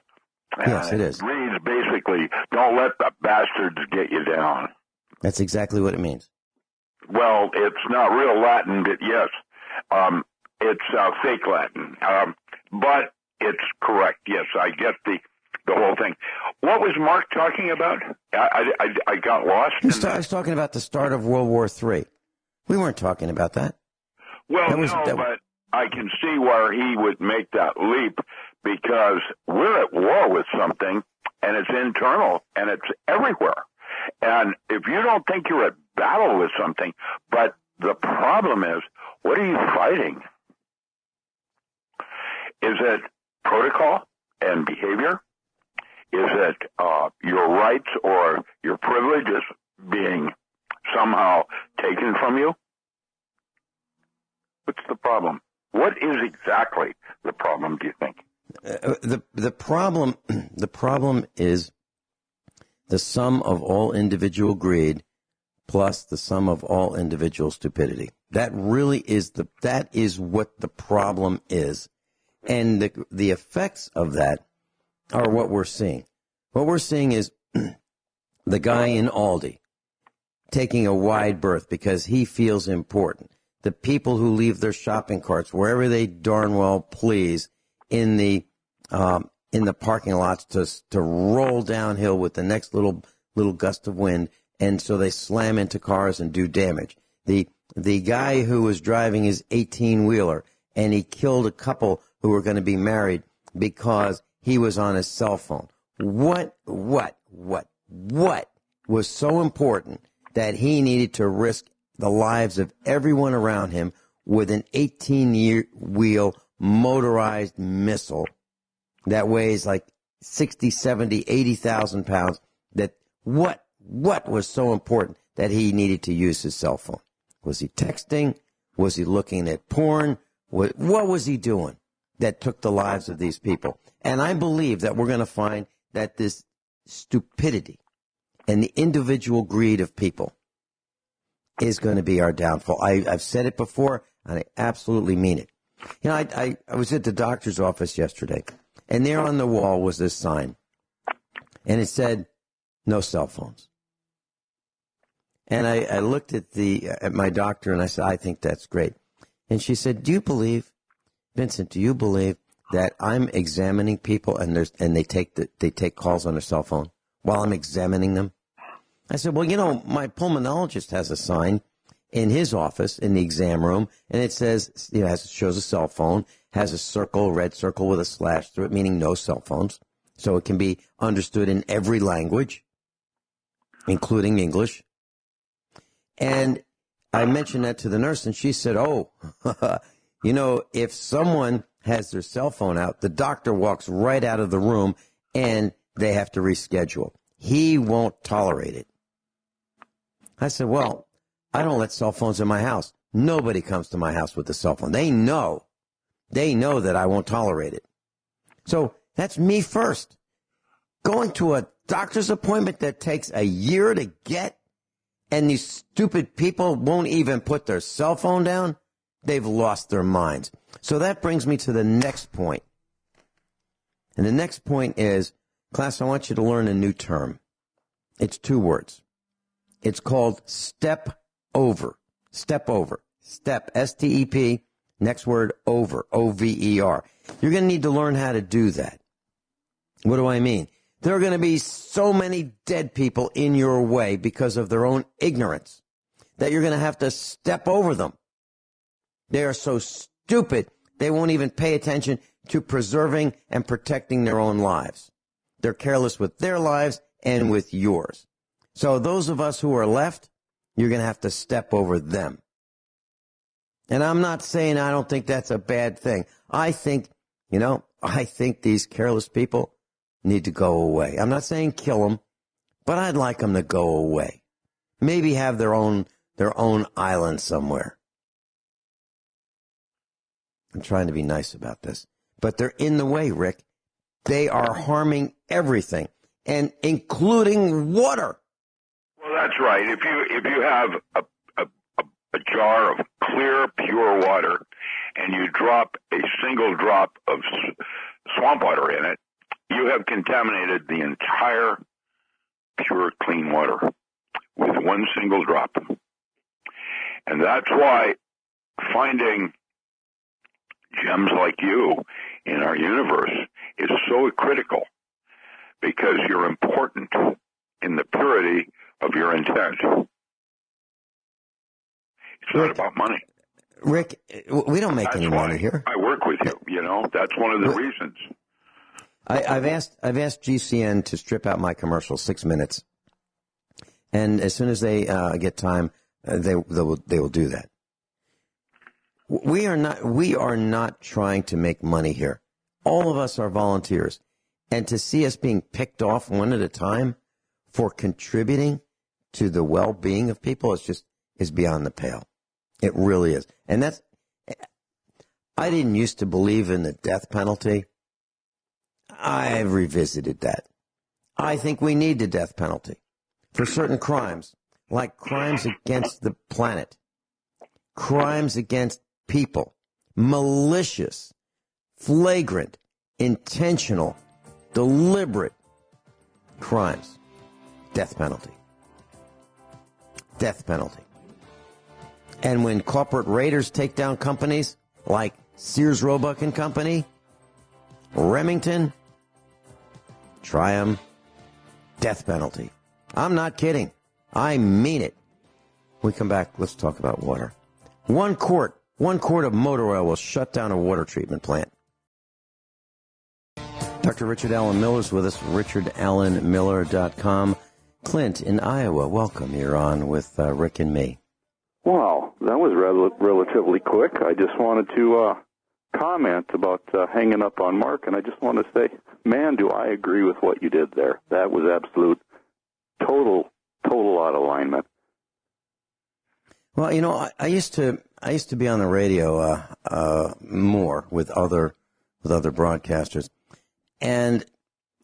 Yes, it is. It reads basically, don't let the bastards get you down. That's exactly what it means. Well, it's not real Latin, but yes, it's fake Latin. But it's correct. Yes, I get the whole thing. What was Mark talking about? I got lost. I was talking about the start of World War III. We weren't talking about that. Well, but I can see where he would make that leap because we're at war with something, and it's internal, and it's everywhere. And if you don't think you're at battle with something, but the problem is, what are you fighting? Is it protocol and behavior? Is it your rights or your privileges being somehow taken from you? What's the problem? What is exactly the problem, do you think? The problem is the sum of all individual greed plus the sum of all individual stupidity. That really is what the problem is. And the effects of that are what we're seeing. What we're seeing is the guy in Aldi taking a wide berth because he feels important. The people who leave their shopping carts wherever they darn well please in the parking lots to roll downhill with the next little gust of wind, and so they slam into cars and do damage. The guy who was driving his 18-wheeler and he killed a couple who were going to be married because he was on his cell phone. What was so important that he needed to risk the lives of everyone around him with an 18-wheel motorized missile that weighs like 60, 70, 80,000 pounds? What was so important that he needed to use his cell phone? Was he texting? Was he looking at porn? What was he doing that took the lives of these people? And I believe that we're going to find that this stupidity and the individual greed of people is going to be our downfall. I've said it before, and I absolutely mean it. I was at the doctor's office yesterday, and there on the wall was this sign, and it said, "No cell phones." And I looked at my doctor, and I said, "I think that's great." And she said, Vincent, do you believe that I'm examining people and they take calls on their cell phone while I'm examining them? I said, well, my pulmonologist has a sign in his office in the exam room, and it says, shows a cell phone, has a red circle with a slash through it, meaning no cell phones. So it can be understood in every language, including English. And I mentioned that to the nurse, and she said, if someone has their cell phone out, the doctor walks right out of the room, and they have to reschedule. He won't tolerate it. I said, well, I don't let cell phones in my house. Nobody comes to my house with a cell phone. They know that I won't tolerate it. So that's me first. going to a doctor's appointment that takes a year to get, and these stupid people won't even put their cell phone down, they've lost their minds. So that brings me to the next point. And the next point is, class, I want you to learn a new term. It's 2 words. It's called step over. Step over. Step, S-T-E-P, next word, over, O-V-E-R. You're going to need to learn how to do that. What do I mean? There are going to be so many dead people in your way because of their own ignorance that you're going to have to step over them. They are so stupid, they won't even pay attention to preserving and protecting their own lives. They're careless with their lives and with yours. So those of us who are left, you're going to have to step over them. And I'm not saying I don't think that's a bad thing. I think these careless people need to go away. I'm not saying kill them, but I'd like them to go away. Maybe have their own island somewhere. I'm trying to be nice about this. But they're in the way, Rick. They are harming everything, and including water. Well, that's right. If you have a jar of clear, pure water, and you drop a single drop of swamp water in it, you have contaminated the entire pure, clean water with one single drop. And that's why finding gems like you in our universe is so critical, because you're important in the purity of your intent. It's not about money. Rick, we don't make any money here. I work with you, that's one of the reasons. I've asked GCN to strip out my commercial 6 minutes, and as soon as they get time, they will do that. We are not trying to make money here. All of us are volunteers, and to see us being picked off one at a time for contributing to the well-being of people is beyond the pale. It really is, and I didn't used to believe in the death penalty. I've revisited that. I think we need the death penalty for certain crimes, like crimes against the planet, crimes against people, malicious, flagrant, intentional, deliberate crimes. Death penalty. Death penalty. And when corporate raiders take down companies like Sears, Roebuck and Company, Remington, try 'em, death penalty. I'm not kidding. I mean it. When we come back, let's talk about water. One quart of motor oil will shut down a water treatment plant. Dr. Richard Allen Miller's with us, richardallenmiller.com. Clint in Iowa, welcome. You're on with Rick and me. Wow, that was relatively quick. I just wanted to comment about hanging up on Mark, and I just want to say, man, do I agree with what you did there. That was absolute, total out of alignment. Well, I used to be on the radio more with other broadcasters, and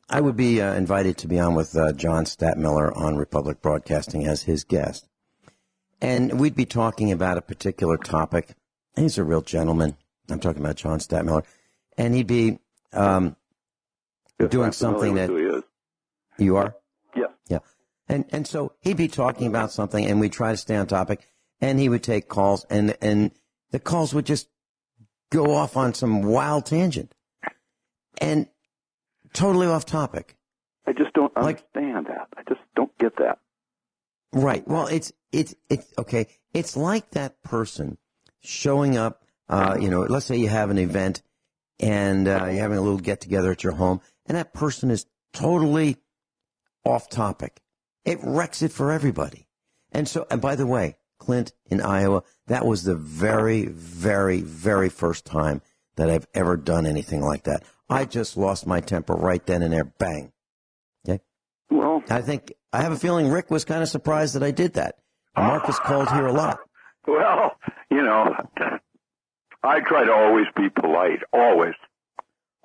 I would be invited to be on with John Statmiller on Republic Broadcasting as his guest, and we'd be talking about a particular topic. He's a real gentleman. I'm talking about John Statmiller, and he'd be doing something that who he is. You are? Yeah. Yeah. And so he'd be talking about something, and we'd try to stay on topic, and he would take calls, and the calls would just go off on some wild tangent, and totally off topic. I just don't understand that. I just don't get that. Right. Well, it's okay. It's like that person showing up, let's say you have an event, and you're having a little get-together at your home, and that person is totally off topic. It wrecks it for everybody. And by the way, Clint in Iowa, that was the very, very, very first time that I've ever done anything like that. I just lost my temper right then and there. Bang. Okay? Well, I have a feeling Rick was kind of surprised that I did that. Marcus called here a lot. Well, I try to always be polite, always.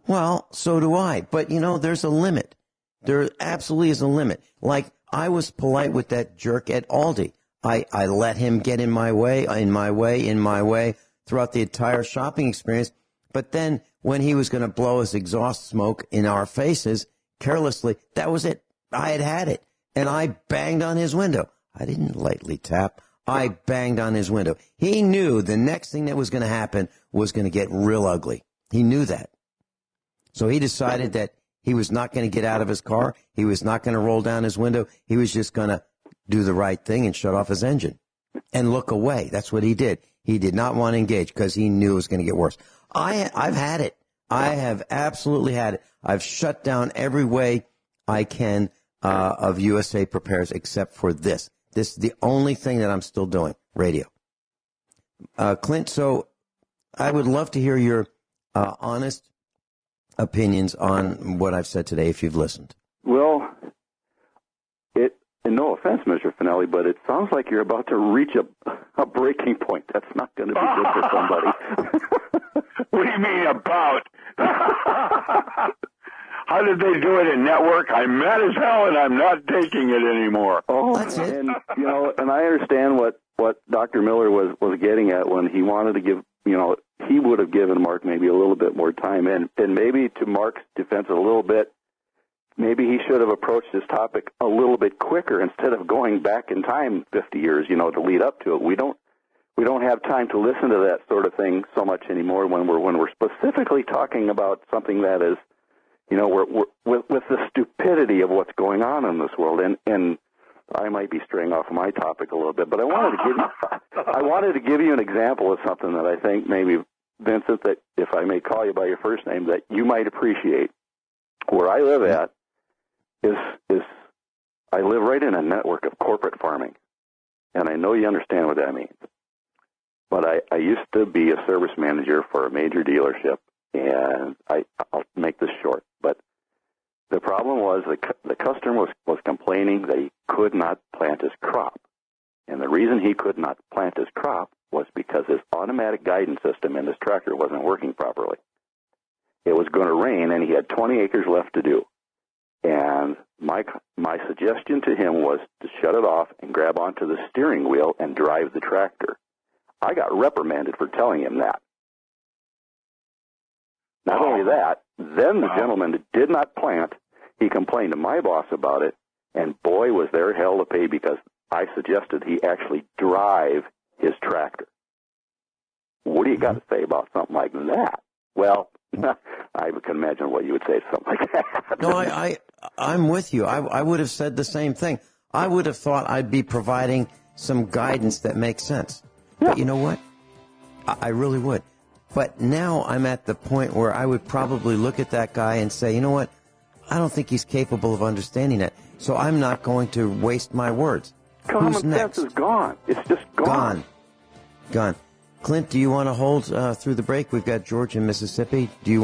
Well, so do I. But, there's a limit. There absolutely is a limit. Like, I was polite with that jerk at Aldi. I let him get in my way throughout the entire shopping experience. But then when he was going to blow his exhaust smoke in our faces carelessly, that was it. I had it. And I banged on his window. I didn't lightly tap. I banged on his window. He knew the next thing that was going to happen was going to get real ugly. He knew that. So he decided that he was not going to get out of his car. He was not going to roll down his window. He was just going to do the right thing and shut off his engine and look away. That's what he did. He did not want to engage because he knew it was going to get worse. I've had it. I have absolutely had it. I've shut down every way I can of USA Prepares except for this. This is the only thing that I'm still doing, radio. Clint, so I would love to hear your honest opinions on what I've said today, if you've listened. Well, and no offense, Mr. Finelli, but it sounds like you're about to reach a breaking point. That's not going to be good for somebody. What do you mean about? How did they do it in network? I'm mad as hell, and I'm not taking it anymore. Oh, that's it. And and I understand what Dr. Miller was getting at when he wanted to give. He would have given Mark maybe a little bit more time, and maybe to Mark's defense a little bit. Maybe he should have approached this topic a little bit quicker instead of going back in time 50 years, to lead up to it. We don't have time to listen to that sort of thing so much anymore when we're specifically talking about something that is, we're with the stupidity of what's going on in this world. And I might be straying off of my topic a little bit, but I wanted to give you an example of something that I think maybe, Vincent, that if I may call you by your first name, that you might appreciate. Where I live at is I live right in a network of corporate farming, and I know you understand what that means. But I used to be a service manager for a major dealership, and I'll make this short. But the problem was the customer was complaining that he could not plant his crop, and the reason he could not plant his crop was because his automatic guidance system in his tractor wasn't working properly. It was going to rain, and he had 20 acres left to do. And my suggestion to him was to shut it off and grab onto the steering wheel and drive the tractor. I got reprimanded for telling him that. Not only that, then the gentleman did not plant. He complained to my boss about it, and boy, was there hell to pay because I suggested he actually drive his tractor. What do you got to say about something like that? Well, I can imagine what you would say to something like that. No, I'm with you. I would have said the same thing. I would have thought I'd be providing some guidance that makes sense. Yeah. But you know what? I really would. But now I'm at the point where I would probably look at that guy and say, you know what? I don't think he's capable of understanding that. So I'm not going to waste my words. Common Who's next? sense is gone. It's just gone. Gone. Clint, do you want to hold through the break? We've got George in Mississippi. Is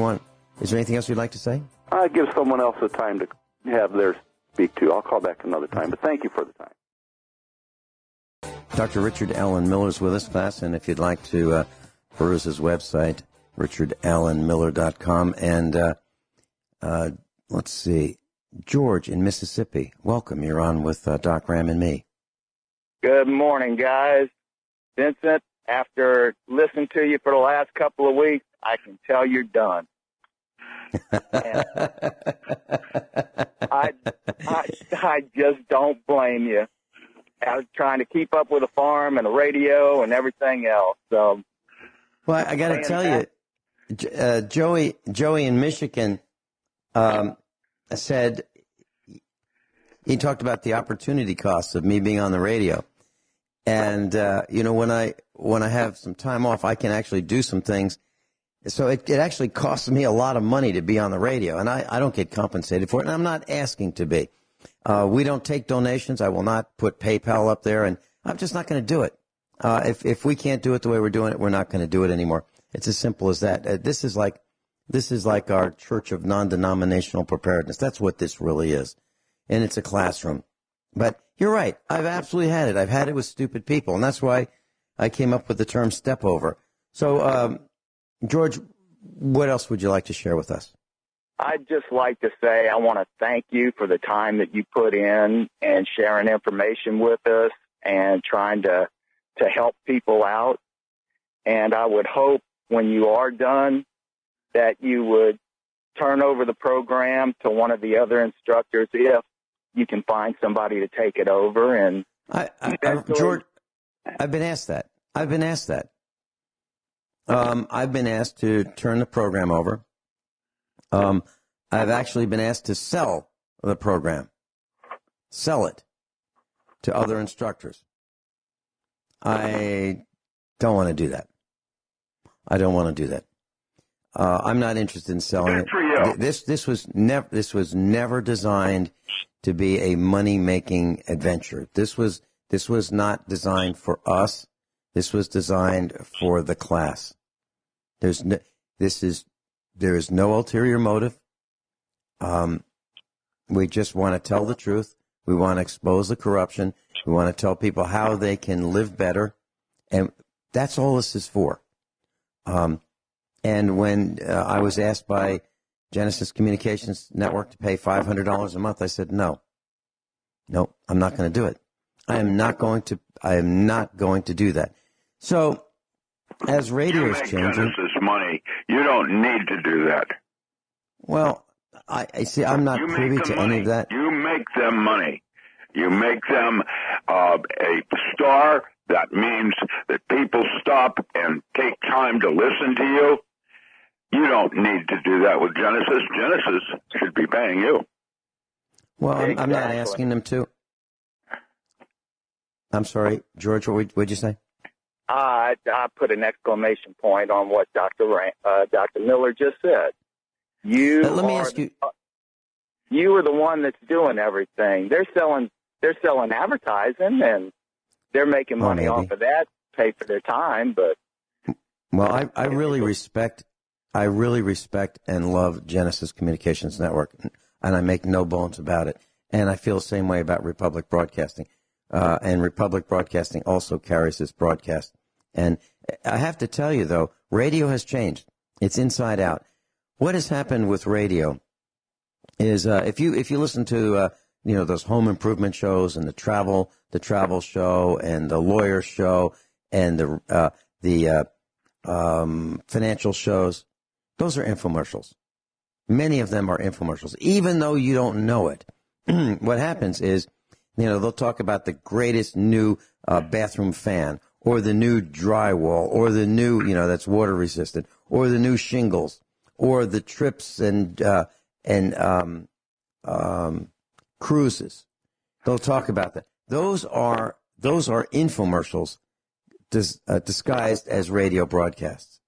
there anything else you'd like to say? I'd give someone else the time to have theirs speak to. I'll call back another time, but thank you for the time. Dr. Richard Allen Miller is with us, class, and if you'd like to peruse his website, richardallenmiller.com. And let's see, George in Mississippi, welcome. You're on with Doc Ram and me. Good morning, guys. Vincent, after listening to you for the last couple of weeks, I can tell you're done. I just don't blame you. I was trying to keep up with the farm and the radio and everything else. So, well, I got to tell you, Joey in Michigan said he talked about the opportunity costs of me being on the radio, and when I have some time off, I can actually do some things. So it actually costs me a lot of money to be on the radio, and I don't get compensated for it, and I'm not asking to be. We don't take donations. I will not put PayPal up there, and I'm just not going to do it. If we can't do it the way we're doing it, we're not going to do it anymore. It's as simple as that. This is like our Church of Non-Denominational Preparedness. That's what this really is, and it's a classroom. But you're right. I've absolutely had it. I've had it with stupid people, and that's why I came up with the term step over. So, George, what else would you like to share with us? I'd just like to say I want to thank you for the time that you put in and sharing information with us and trying to help people out. And I would hope when you are done that you would turn over the program to one of the other instructors if you can find somebody to take it over. And George, I've been asked that. I've been asked to turn the program over. I've actually been asked to sell the program, sell it to other instructors. I don't want to do that. I don't want to do that. I'm not interested in selling it. For you. This was never designed to be a money-making adventure. This was not designed for us. This was designed for the class. There is no ulterior motive. We just want to tell the truth. We want to expose the corruption. We want to tell people how they can live better. And that's all this is for. And when I was asked by Genesis Communications Network to pay $500 a month, I said, no, I'm not going to do it. I am not going to do that. So as radio is changing, Genesis money. You don't need to do that. Well, I see. I'm not privy to any of that. You make them money. You make them a star. That means that people stop and take time to listen to you. You don't need to do that with Genesis. Genesis should be paying you. Well, I'm not asking them to. I'm sorry, George, what'd you say? I put an exclamation point on what Dr. Miller just said. Let me ask you. You are the one that's doing everything. They're selling advertising, and they're making money off of that, pay for their time. But well, I really respect and love Genesis Communications Network, and I make no bones about it. And I feel the same way about Republic Broadcasting. And Republic Broadcasting also carries this broadcast. And I have to tell you, though, radio has changed. It's inside out. What has happened with radio is if you listen to those home improvement shows and the travel show and the lawyer show and the financial shows, those are infomercials. Many of them are infomercials, even though you don't know it. What happens is, they'll talk about the greatest new bathroom fan, or the new drywall, or the new, that's water resistant, or the new shingles, or the trips and cruises. They'll talk about that. Those are infomercials disguised as radio broadcasts.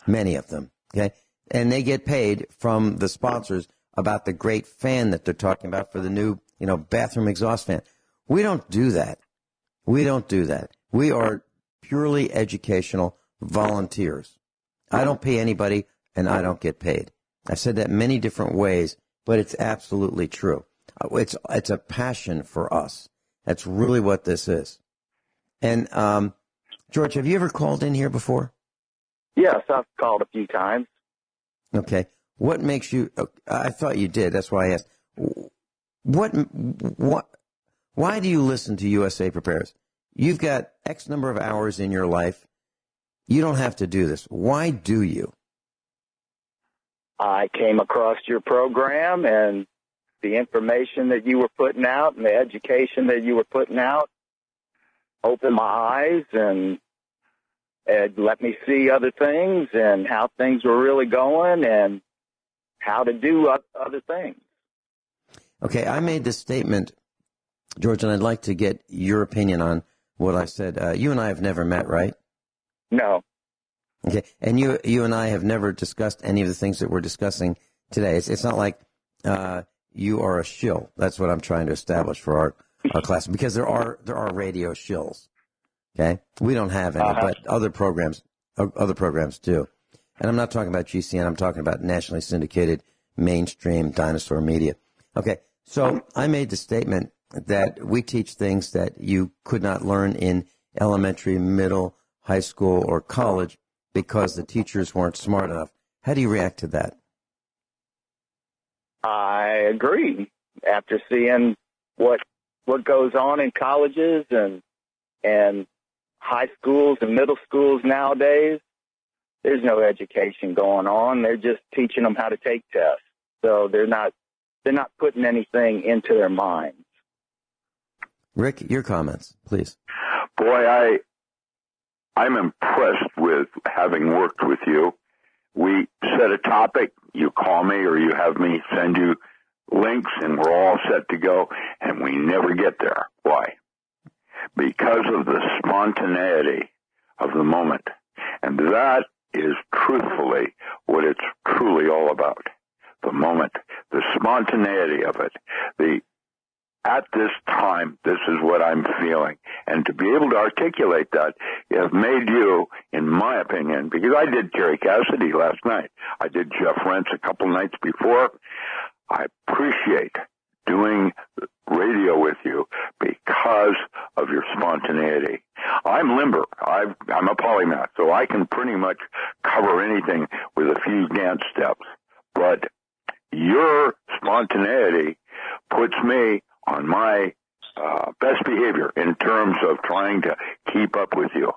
Many of them, okay? And they get paid from the sponsors about the great fan that they're talking about for the new, bathroom exhaust fan. We don't do that. We are purely educational volunteers. I don't pay anybody, and I don't get paid. I've said that many different ways, but it's absolutely true. It's a passion for us. That's really what this is. And, George, have you ever called in here before? Yes, I've called a few times. Okay. What makes you, I thought you did. That's why I asked. Why do you listen to USA Prepares? You've got X number of hours in your life. You don't have to do this. Why do you? I came across your program and the information that you were putting out and the education that you were putting out opened my eyes and let me see other things and how things were really going and how to do other things. Okay, I made this statement, George, and I'd like to get your opinion on what I said. You and I have never met, right? No. Okay, and you and I have never discussed any of the things that we're discussing today. It's not like you are a shill. That's what I'm trying to establish for our class, because there are radio shills. Okay, we don't have any, but other programs do. And I'm not talking about GCN. I'm talking about nationally syndicated mainstream dinosaur media. Okay, so I made the statement that we teach things that you could not learn in elementary, middle, high school, or college because the teachers weren't smart enough. How do you react to that? I agree. After seeing what goes on in colleges and high schools and middle schools nowadays, there's no education going on. They're just teaching them how to take tests. So they're not putting anything into their minds. Rick, your comments, please. Boy, I'm impressed with having worked with you. We set a topic, you call me or you have me send you links, and we're all set to go, and we never get there. Why? Because of the spontaneity of the moment. And that is truthfully what it's truly all about. The moment, the spontaneity of it, at this time, this is what I'm feeling. And to be able to articulate that has made you, in my opinion, because I did Terry Cassidy last night. I did Jeff Rentz a couple nights before. I appreciate doing radio with you because of your spontaneity. I'm limber. I'm a polymath, so I can pretty much cover anything with a few dance steps. But your spontaneity puts me on my best behavior in terms of trying to keep up with you.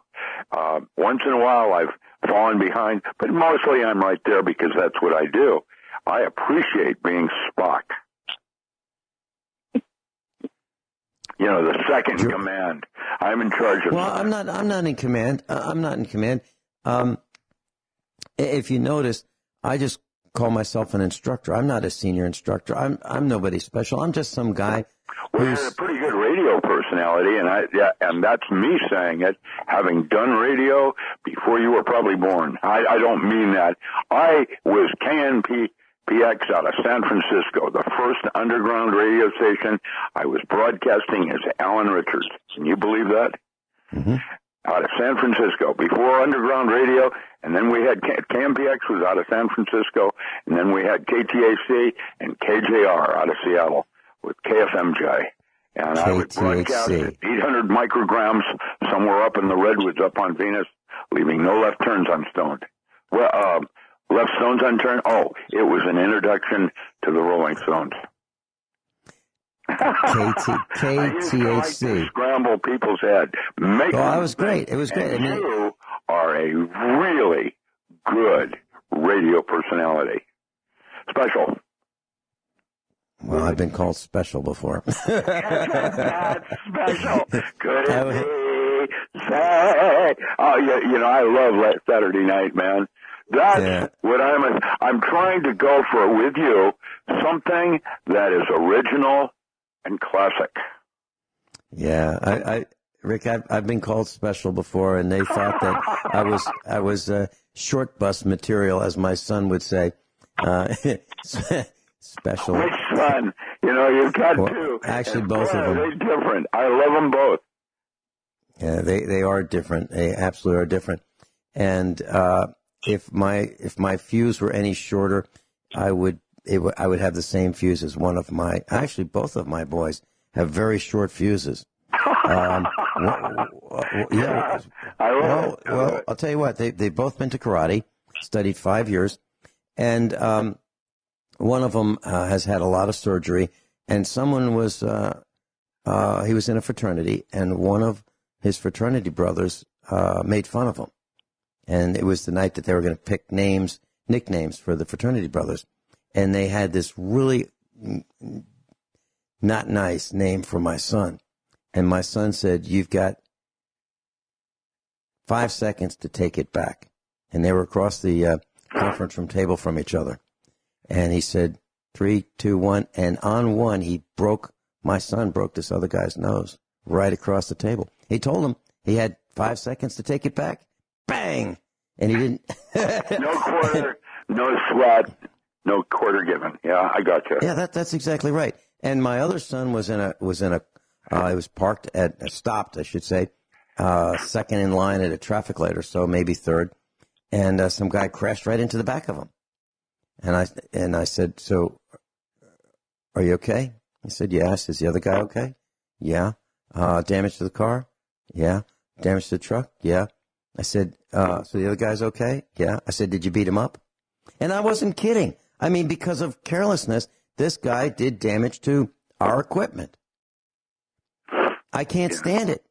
Once in a while I've fallen behind, but mostly I'm right there because that's what I do. I appreciate being Spock. You know, the second in command. I'm in charge of. Well, I'm not in command. I'm not in command. If you notice, I just call myself an instructor. I'm not a senior instructor. I'm nobody special. I'm just some guy. Well, you're a pretty good radio personality, and that's me saying it, having done radio before you were probably born. I don't mean that. I was KNPX out of San Francisco, the first underground radio station. I was broadcasting as Alan Richards. Can you believe that? Mm-hmm. Out of San Francisco, before underground radio, and then we had KMPX was out of San Francisco, and then we had KTAC and KJR out of Seattle with KFMJ. And I would broadcast at 800 micrograms somewhere up in the Redwoods up on Venus, leaving no left turns unstoned. Well, left stones unturned? Oh, it was an introduction to the Rolling Stones. KTHC. Scramble people's head. That was great. It was great. And you are a really good radio personality. Special. Well, I've been called special before. That's special. Could it be said? Oh, you know, I love Saturday night, man. That's what I'm trying to go for with you. Something that is original and classic. Yeah, Rick, I've been called special before, and they thought that I was short bus material, as my son would say. Special. Which son? You know, you've got two. Actually, both of them. They're different. I love them both. Yeah, they are different. They absolutely are different. And if my fuse were any shorter, I would have the same fuse as one of my. Actually, both of my boys have very short fuses. Yeah. Well, I'll tell you what. They've both been to karate, studied 5 years, and one of them has had a lot of surgery, and someone was he was in a fraternity, and one of his fraternity brothers made fun of him. And it was the night that they were going to pick nicknames for the fraternity brothers. And they had this really not nice name for my son. And my son said, "You've got 5 seconds to take it back." And they were across the conference room table from each other. And he said, 3, 2, 1. And on one, my son broke this other guy's nose right across the table. He told him he had 5 seconds to take it back. Bang! And he didn't. No quarter, no sweat, no quarter given. Yeah, I got you. Yeah, that's exactly right. And my other son he was stopped, I should say, second in line at a traffic light or so, maybe third. And some guy crashed right into the back of him. And I said, "So, are you okay?" He said, "Yeah." I said, "Is the other guy okay?" "Yeah." Damage to the car?" "Yeah." Damage to the truck? "Yeah." I said, "So the other guy's okay?" "Yeah." I said, "Did you beat him up?" And I wasn't kidding. I mean, because of carelessness, this guy did damage to our equipment. I can't stand it.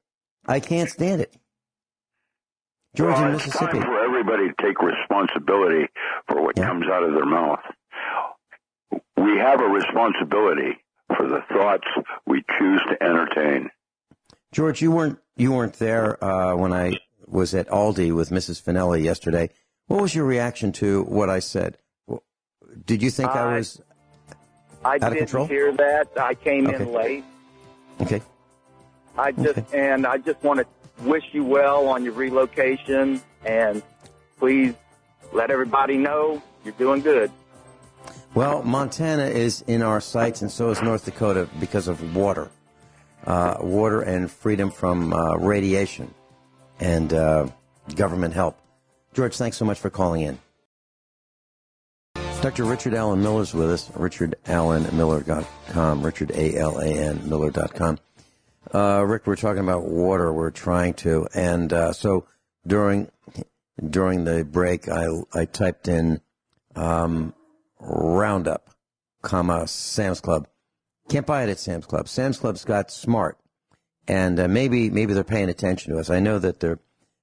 I can't stand it. George in Mississippi. It's time for everybody to take responsibility for what comes out of their mouth. We have a responsibility for the thoughts we choose to entertain. George, you weren't there when I was at Aldi with Mrs. Finelli yesterday. What was your reaction to what I said? Did you think I was out of control? I didn't hear that. I came in late. Okay. I just want to wish you well on your relocation, and please let everybody know you're doing good. Well, Montana is in our sights, and so is North Dakota because of water. Water and freedom from radiation and government help. George, thanks so much for calling in. Dr. Richard Allen Miller's with us, richardallenmiller.com, richardalanmiller.com. Rick, we're talking about water. We're trying to. And so during the break, I typed in Roundup, Sam's Club. Can't buy it at Sam's Club. Sam's Club's got smart. And maybe they're paying attention to us. I know that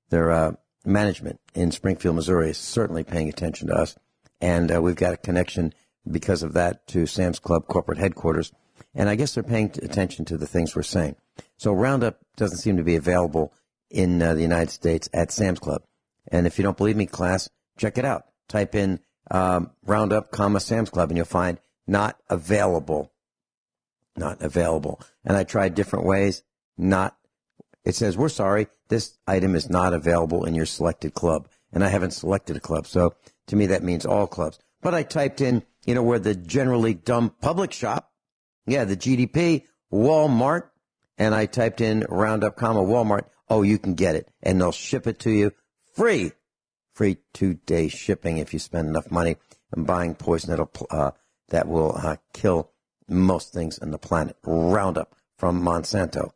their management in Springfield, Missouri is certainly paying attention to us. And we've got a connection because of that to Sam's Club corporate headquarters. And I guess they're paying attention to the things we're saying. So Roundup doesn't seem to be available in the United States at Sam's Club. And if you don't believe me, class, check it out. Type in Roundup, Sam's Club, and you'll find not available. Not available. And I tried different ways. It says, we're sorry, this item is not available in your selected club. And I haven't selected a club. So to me, that means all clubs. But I typed in, where the generally dumb public shop. Yeah, the GDP, Walmart. And I typed in Roundup, Walmart. Oh, you can get it. And they'll ship it to you free. Free 2-day shipping if you spend enough money and buying poison that will kill most things on the planet. Roundup from Monsanto.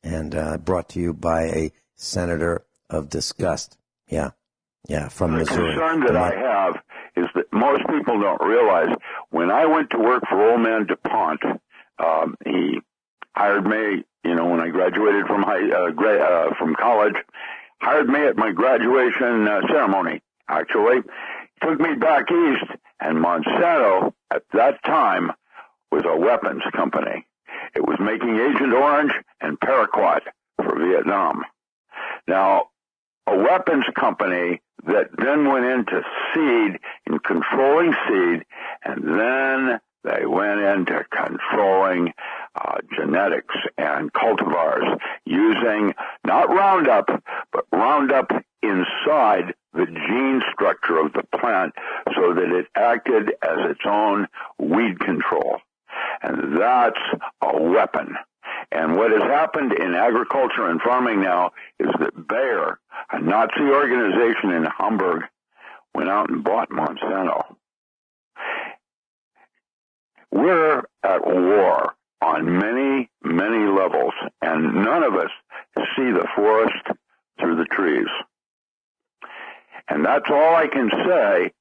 And brought to you by a senator of disgust. Yeah, from Missouri. The concern that I have is that most people don't realize when I went to work for old man DuPont, he hired me, when I graduated from from college, hired me at my graduation ceremony, actually. Took me back east, and Monsanto at that time was a weapons company. It was making Agent Orange and Paraquat for Vietnam. Now, a weapons company that then went into seed and controlling seed, and then they went into controlling genetics and cultivars using not Roundup, but Roundup inside the gene structure of the plant so that it acted as its own weed control. And that's a weapon. And what has happened in agriculture and farming now is that Bayer, a Nazi organization in Hamburg, went out and bought Monsanto. We're at war on many, many levels, and none of us see the forest through the trees. And that's all I can say,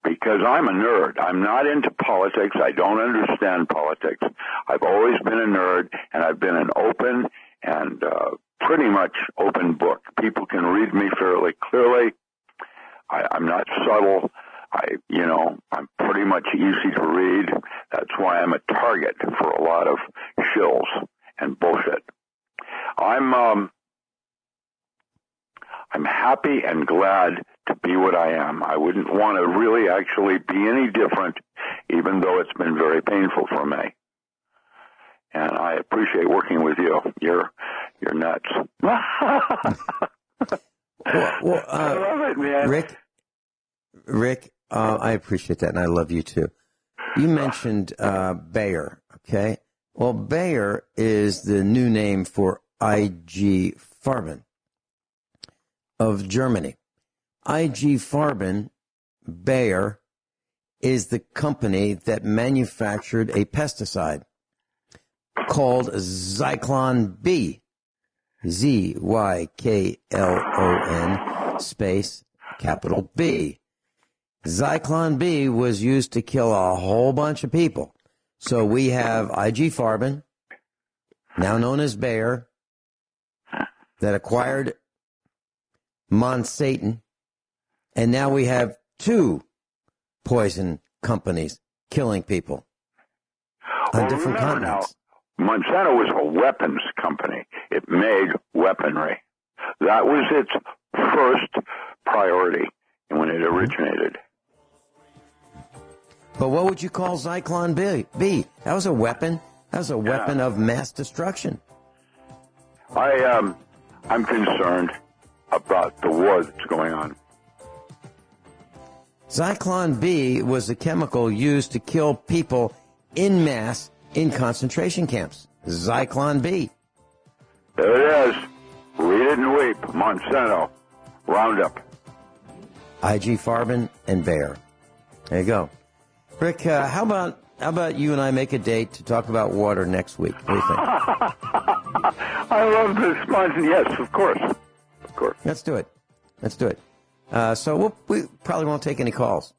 because I'm a nerd. I'm not into politics. I don't understand politics. I've always been a nerd, and I've been an open and pretty much open book. People can read me fairly clearly. I'm not subtle. I'm pretty much easy to read. That's why I'm a target for a lot of shills and bullshit. I'm happy and glad to be what I am. I wouldn't want to really actually be any different, even though it's been very painful for me. And I appreciate working with you. You're nuts. I love it, man. Rick, I appreciate that, and I love you too. You mentioned Bayer, okay? Well, Bayer is the new name for IG Farben of Germany. IG Farben, Bayer, is the company that manufactured a pesticide called Zyklon B, Zyklon space capital B. Zyklon B was used to kill a whole bunch of people. So we have IG Farben, now known as Bayer, that acquired Monsanto, and now we have 2 poison companies killing people on different continents. Now, Monsanto was a weapons company. It made weaponry. That was its first priority when it originated. But what would you call Zyklon B? That was a weapon. That was a weapon of mass destruction. I'm concerned about the war that's going on. Zyklon B was a chemical used to kill people in mass in concentration camps. Zyklon B. There it is. Read it and weep. Monsanto. Roundup. IG Farben and Bayer. There you go. Rick, how about you and I make a date to talk about water next week? What do you think? I love this sponge. Yes, of course. Of course. Let's do it. So we probably won't take any calls.